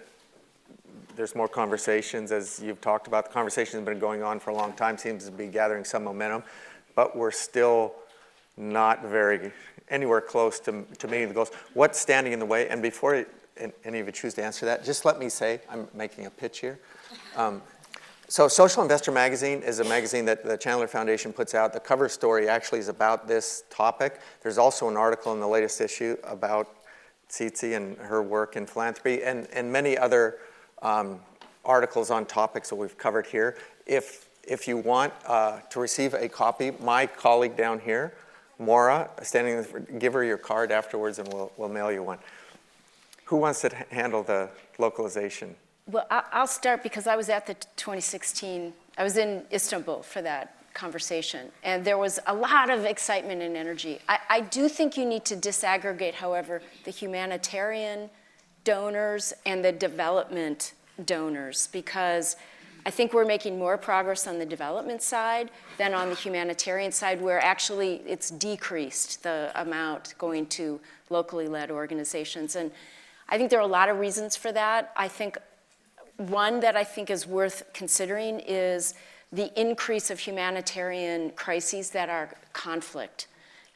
There's more conversations, as you've talked about. The conversation has been going on for a long time, seems to be gathering some momentum, but we're still not anywhere close to meeting the goals. What's standing in the way? And before any of you choose to answer that, just let me say, I'm making a pitch here. So Social Investor Magazine is a magazine that the Chandler Foundation puts out. The cover story actually is about this topic. There's also an article in the latest issue about Tsitsi and her work in philanthropy, and many other articles on topics that we've covered here. If you want to receive a copy, my colleague down here, Maura, give her your card afterwards and we'll mail you one. Who wants to handle the localization? Well, I'll start, because I was at the 2016, I was in Istanbul for that conversation, and there was a lot of excitement and energy. I do think you need to disaggregate, however, the humanitarian donors and the development donors, because I think we're making more progress on the development side than on the humanitarian side, where actually it's decreased the amount going to locally led organizations. And I think there are a lot of reasons for that. I think one that I think is worth considering is the increase of humanitarian crises that are conflict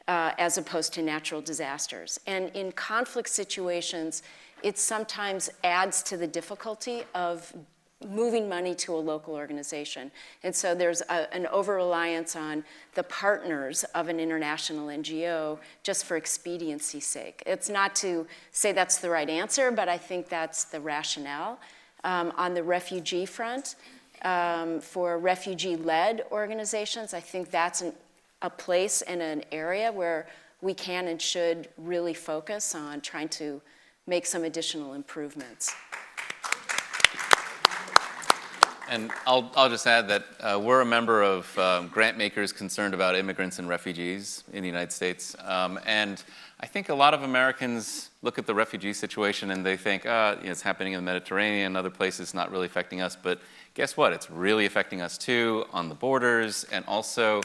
as opposed to natural disasters. And in conflict situations, it sometimes adds to the difficulty of moving money to a local organization. And so there's an over-reliance on the partners of an international NGO just for expediency's sake. It's not to say that's the right answer, but I think that's the rationale. On the refugee front, for refugee-led organizations, I think that's a place and an area where we can and should really focus on trying to make some additional improvements. And I'll just add that we're a member of grant makers concerned about immigrants and refugees in the United States. And I think a lot of Americans look at the refugee situation and they think, it's happening in the Mediterranean, other places, not really affecting us. But guess what? It's really affecting us too on the borders. And also,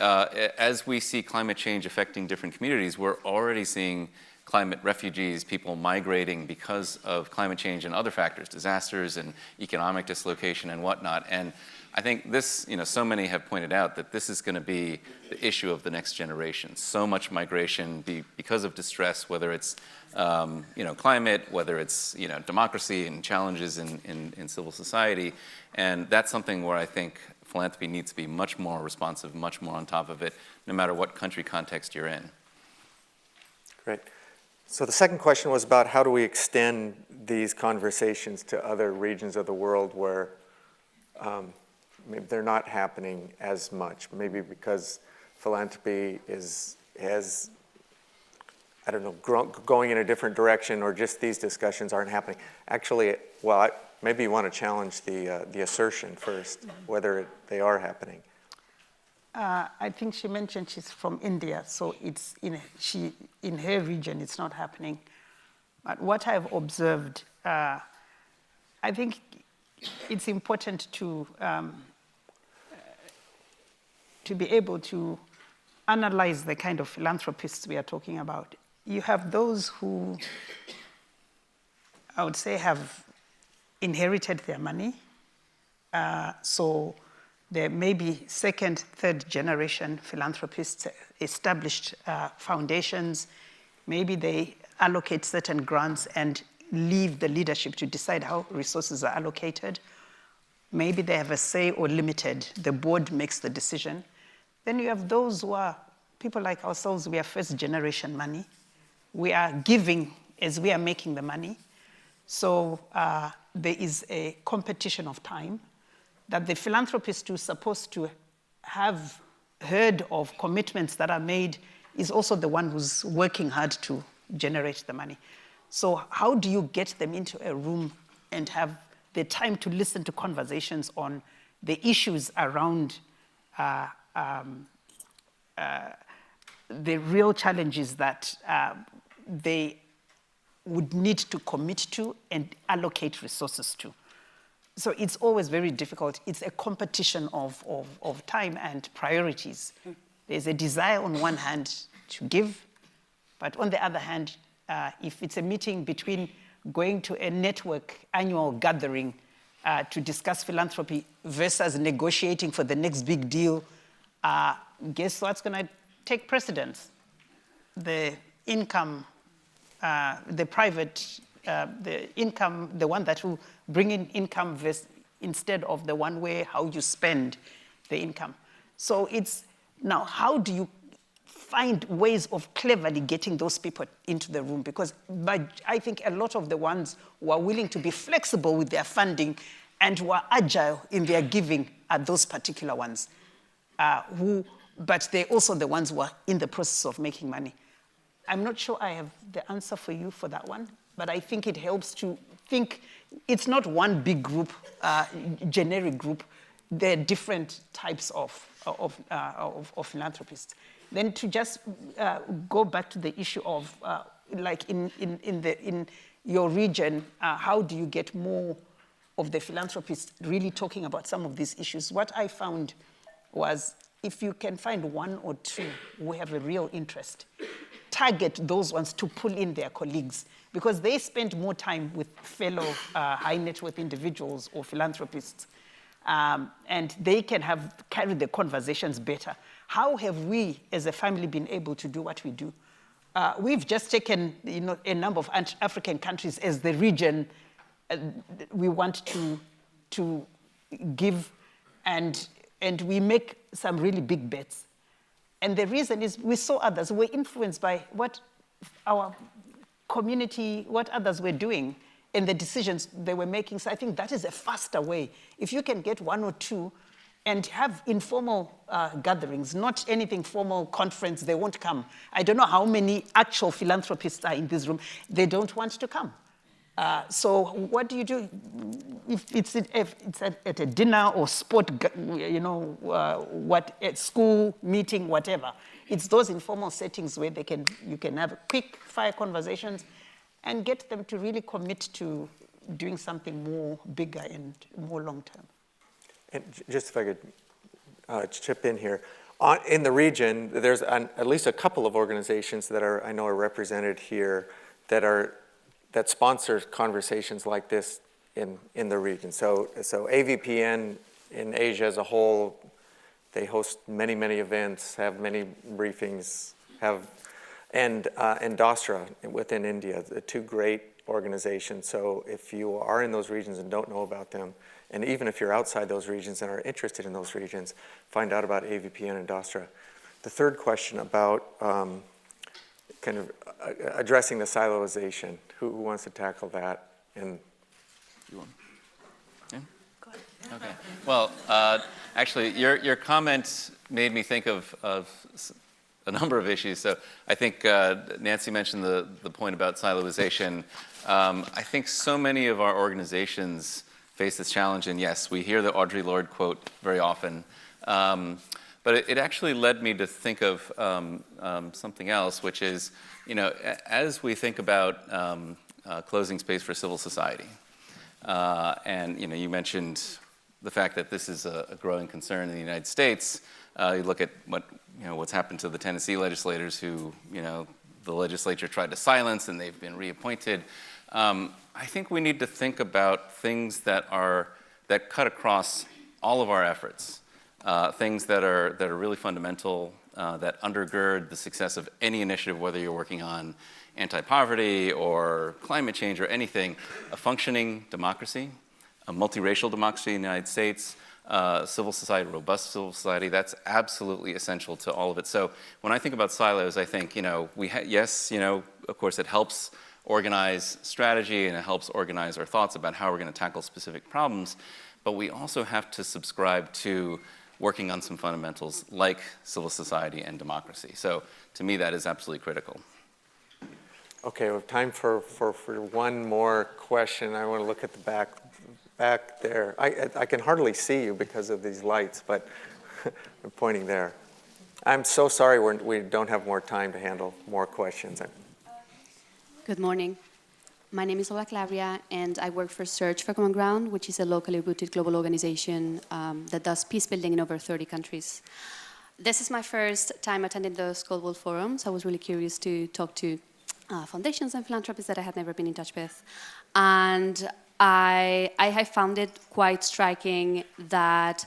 as we see climate change affecting different communities, we're already seeing climate refugees, people migrating because of climate change and other factors, disasters and economic dislocation and whatnot. And I think this, so many have pointed out that this is going to be the issue of the next generation. So much migration because of distress, whether it's climate, whether it's democracy and challenges in civil society. And that's something where I think philanthropy needs to be much more responsive, much more on top of it, no matter what country context you're in. Great. So the second question was about how do we extend these conversations to other regions of the world where maybe they're not happening as much, maybe because philanthropy has, I don't know, going in a different direction, or just these discussions aren't happening. Actually, well, maybe you want to challenge the assertion first, whether they are happening. I think she mentioned she's from India, so it's in her region it's not happening. But what I've observed, I think it's important to be able to analyze the kind of philanthropists we are talking about. You have those who, I would say, have inherited their money. So there may be second, third generation philanthropists, established foundations. Maybe they allocate certain grants and leave the leadership to decide how resources are allocated. Maybe they have a say or limited. The board makes the decision. Then you have those who are people like ourselves. We are first generation money. We are giving as we are making the money. So there is a competition of time that the philanthropist who's supposed to have heard of commitments that are made is also the one who's working hard to generate the money. So how do you get them into a room and have the time to listen to conversations on the issues around the real challenges that they would need to commit to and allocate resources to? So it's always very difficult. It's a competition of time and priorities. There's a desire on one hand to give, but on the other hand, if it's a meeting between going to a network annual gathering to discuss philanthropy versus negotiating for the next big deal, guess what's going to take precedence? The income, the private, the income, the one that will bring in income instead of the one way how you spend the income. So it's now, how do you find ways of cleverly getting those people into the room? Because I think a lot of the ones who are willing to be flexible with their funding and who are agile in their giving are those particular ones but they're also the ones who are in the process of making money. I'm not sure I have the answer for you for that one, but I think it helps to think it's not one big group, generic group. There are different types of philanthropists. Then to just go back to the issue of like in your region, how do you get more of the philanthropists really talking about some of these issues? What I found was if you can find one or two who have a real interest, target those ones to pull in their colleagues, because they spend more time with fellow high net worth individuals or philanthropists, and they can carry the conversations better. How have we as a family been able to do what we do? We've just taken a number of African countries as the region we want to give, and we make some really big bets. And the reason is we saw others, we were influenced by what our community, what others were doing and the decisions they were making. So I think that is a faster way. If you can get one or two and have informal gatherings, not anything formal conference, they won't come. I don't know how many actual philanthropists are in this room. They don't want to come. So what do? if it's at a dinner or sport, at school meeting, whatever. It's those informal settings where you can have quick fire conversations and get them to really commit to doing something more bigger and more long term. And just if I could chip in here. In the region, there's at least a couple of organizations that I know are represented here that sponsor conversations like this in the region. So AVPN in Asia as a whole, they host many events, have many briefings, and diaspora within India, the two great organizations. So if you are in those regions and don't know about them, and even if you're outside those regions and are interested in those regions, find out about AVPN and diaspora. The third question about kind of addressing the siloization. Who wants to tackle that? And you want? Yeah? Go ahead. Okay. Well, actually, your comment made me think of a number of issues. So I think Nancy mentioned the point about siloization. I think so many of our organizations face this challenge, and yes, we hear the Audre Lorde quote very often. But it actually led me to think of something else, which is, as we think about closing space for civil society, and you mentioned the fact that this is a growing concern in the United States. You look at what's happened to the Tennessee legislators who, the legislature tried to silence and they've been reappointed. I think we need to think about things that cut across all of our efforts, things that are really fundamental, that undergird the success of any initiative, whether you're working on anti-poverty or climate change or anything. A functioning democracy, a multiracial democracy in the United States, civil society, robust civil society, that's absolutely essential to all of it. So when I think about silos, I think, yes, of course it helps organize strategy and it helps organize our thoughts about how we're going to tackle specific problems, but we also have to subscribe to working on some fundamentals like civil society and democracy. So to me, that is absolutely critical. Okay, we have time for one more question. I want to look at the back there. I can hardly see you because of these lights, but I'm pointing there. I'm so sorry we don't have more time to handle more questions. Good morning. My name is Ola Clavria, and I work for Search for Common Ground, which is a locally rooted global organization that does peace building in over 30 countries. This is my first time attending the Skoll.org forum, so I was really curious to talk to foundations and philanthropies that I had never been in touch with. And I have found it quite striking that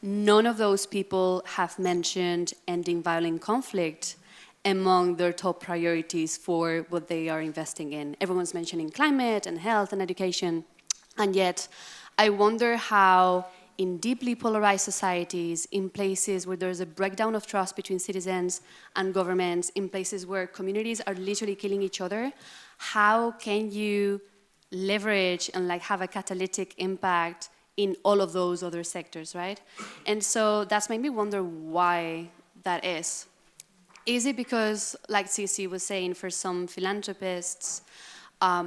none of those people have mentioned ending violent conflict among their top priorities for what they are investing in. Everyone's mentioning climate and health and education, and yet I wonder how in deeply polarized societies, in places where there's a breakdown of trust between citizens and governments, in places where communities are literally killing each other, how can you leverage and have a catalytic impact in all of those other sectors, right? And so that's made me wonder why that is. Is it because, like Tsitsi was saying, for some philanthropists,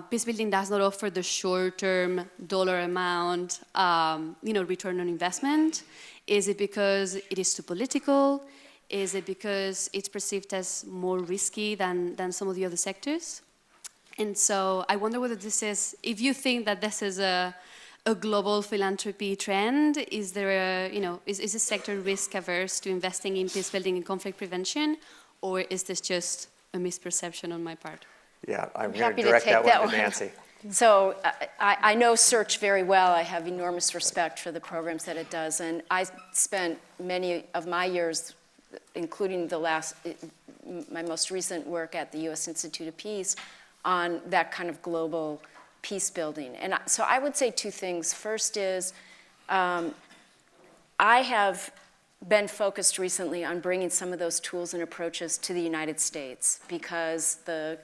peace building does not offer the short-term dollar amount, return on investment? Is it because it is too political? Is it because it's perceived as more risky than some of the other sectors? And so I wonder whether this is, if you think that this is a global philanthropy trend, is there is the sector risk averse to investing in peace building and conflict prevention, or is this just a misperception on my part? Yeah, I'm going to direct that one to Nancy. So I know Search very well. I have enormous respect for the programs that it does. And I spent many of my years, including my most recent work at the U.S. Institute of Peace, on that kind of global peace building. And so I would say two things. First is I have been focused recently on bringing some of those tools and approaches to the United States because the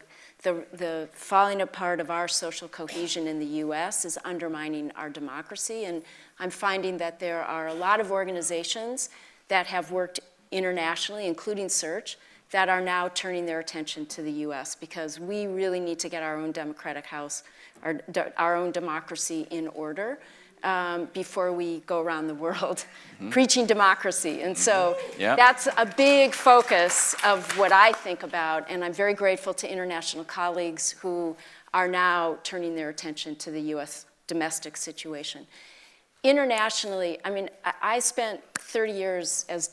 falling apart of our social cohesion in the U.S. is undermining our democracy. And I'm finding that there are a lot of organizations that have worked internationally, including Search, that are now turning their attention to the US, because we really need to get our own democratic house, our own democracy in order before we go around the world preaching democracy. And so that's a big focus of what I think about, and I'm very grateful to international colleagues who are now turning their attention to the US domestic situation. Internationally, I mean, I spent 30 years, as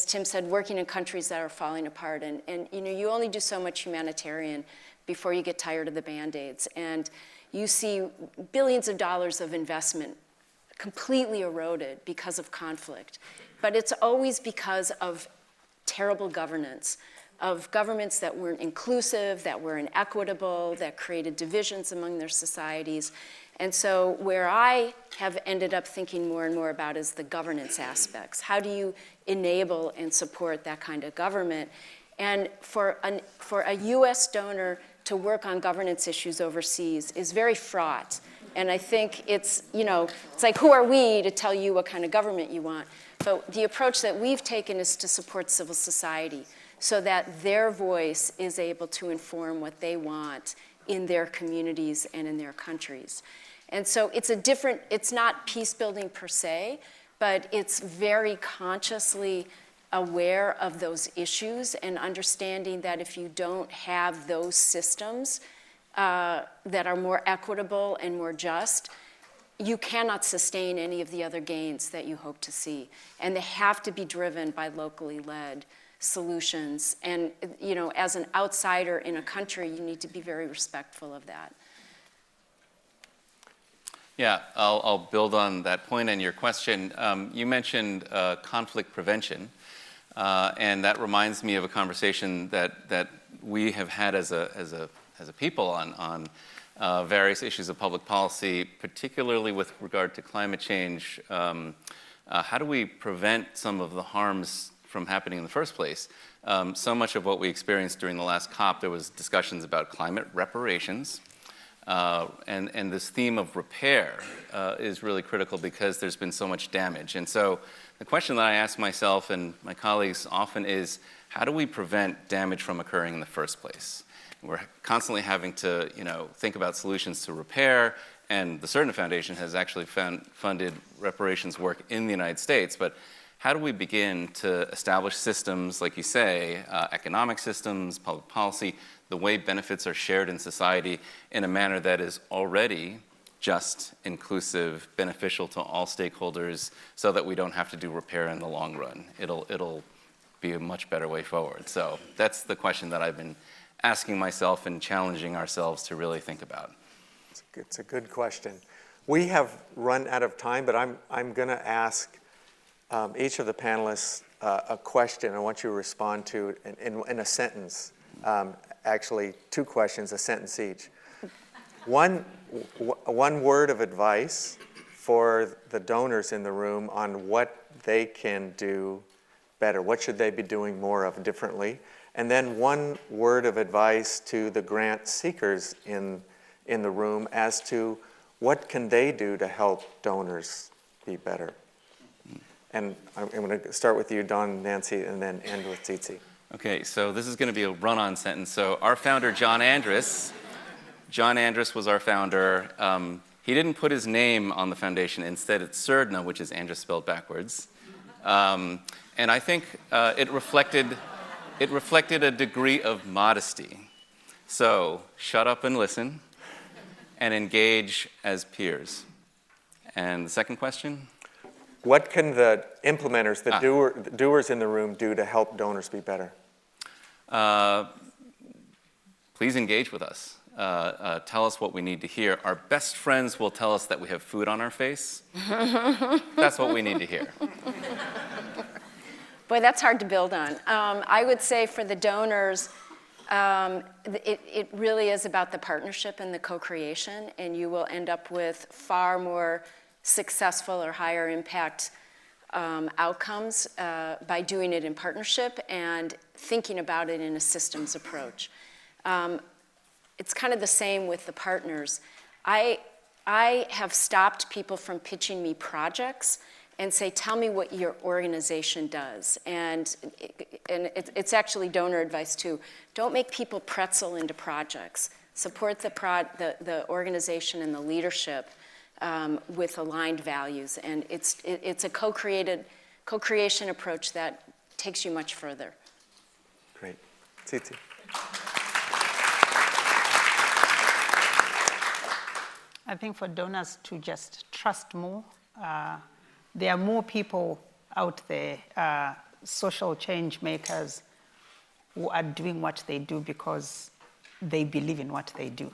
Tim said, working in countries that are falling apart. And you know, you only do so much humanitarian before you get tired of the Band-Aids. And you see billions of dollars of investment completely eroded because of conflict. But it's always because of terrible governance, of governments that weren't inclusive, that were inequitable, that created divisions among their societies. And so where I have ended up thinking more and more about is the governance aspects. How do you enable and support that kind of government? And for a US donor to work on governance issues overseas is very fraught. And I think it's, you know, it's like, who are we to tell you what kind of government you want? But the approach that we've taken is to support civil society so that their voice is able to inform what they want in their communities and in their countries. And so it's not peace building per se, but it's very consciously aware of those issues and understanding that if you don't have those systems that are more equitable and more just, you cannot sustain any of the other gains that you hope to see. And they have to be driven by locally led solutions. And you know, as an outsider in a country, you need to be very respectful of that. Yeah, I'll build on that point and your question. You mentioned conflict prevention, and that reminds me of a conversation that we have had as a people on various issues of public policy, particularly with regard to climate change. How do we prevent some of the harms from happening in the first place? So much of what we experienced during the last COP, there was discussions about climate reparations. And this theme of repair is really critical because there's been so much damage. And so the question that I ask myself and my colleagues often is, how do we prevent damage from occurring in the first place? We're constantly having to, you know, think about solutions to repair, and the Surdna Foundation has actually funded reparations work in the United States. But how do we begin to establish systems, like you say, economic systems, public policy, the way benefits are shared in society in a manner that is already just, inclusive, beneficial to all stakeholders, so that we don't have to do repair in the long run? It'll be a much better way forward. So that's the question that I've been asking myself and challenging ourselves to really think about. It's a good question. We have run out of time, but I'm going to ask each of the panelists a question I want you to respond to in a sentence. Actually, 2 questions, a sentence each. One word of advice for the donors in the room on what they can do better. What should they be doing more of differently? And then one word of advice to the grant seekers in the room as to what can they do to help donors be better. And I'm going to start with you, Don, Nancy, and then end with Tsitsi. Okay, so this is going to be a run-on sentence. So our founder, John Andrus was our founder. He didn't put his name on the foundation. Instead, it's Surdna, which is Andrus spelled backwards. And I think it reflected a degree of modesty. So shut up and listen, and engage as peers. And the second question? What can the implementers, the doers in the room do to help donors be better? Please engage with us. Tell us what we need to hear. Our best friends will tell us that we have food on our face. That's what we need to hear. Boy, that's hard to build on. I would say for the donors, it really is about the partnership and the co-creation, and you will end up with far more successful or higher impact outcomes by doing it in partnership and thinking about it in a systems approach. It's kind of the same with the partners. I have stopped people from pitching me projects and say, tell me what your organization does. And it's actually donor advice too. Don't make people pretzel into projects. Support the organization and the leadership with aligned values. And it's a co-creation approach that takes you much further. Great. Tsitsi. I think for donors to just trust more. There are more people out there, social change makers, who are doing what they do because they believe in what they do.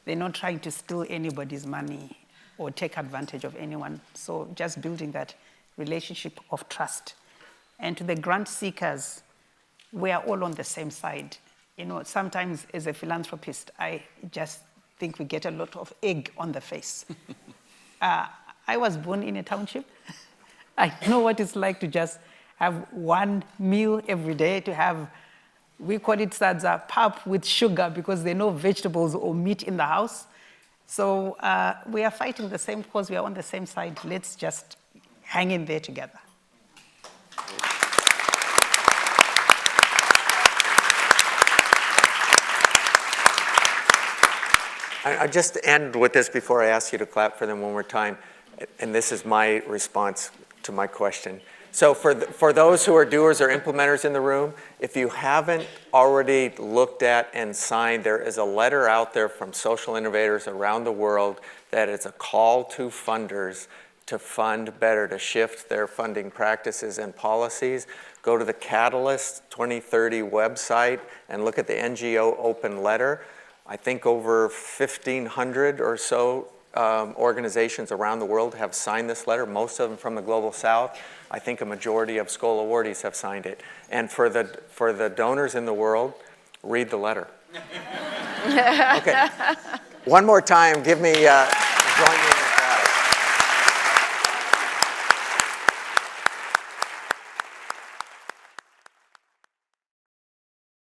They're not trying to steal anybody's money or take advantage of anyone. So just building that relationship of trust. And to the grant seekers, we are all on the same side. You know, sometimes as a philanthropist, I just think we get a lot of egg on the face. I was born in a township. I know what it's like to just have one meal every day, to have, we call it sadza, pap with sugar, because there are no vegetables or meat in the house. So we are fighting the same cause, we are on the same side. Let's just hang in there together. I just end with this before I ask you to clap for them one more time. And this is my response to my question. So for those who are doers or implementers in the room, if you haven't already looked at and signed, there is a letter out there from social innovators around the world that is a call to funders to fund better, to shift their funding practices and policies. Go to the Catalyst 2030 website and look at the NGO open letter. I think over 1,500 or so organizations around the world have signed this letter, most of them from the Global South. I think a majority of Skoll awardees have signed it. And for the donors in the world, read the letter. Okay. One more time, give me, join me.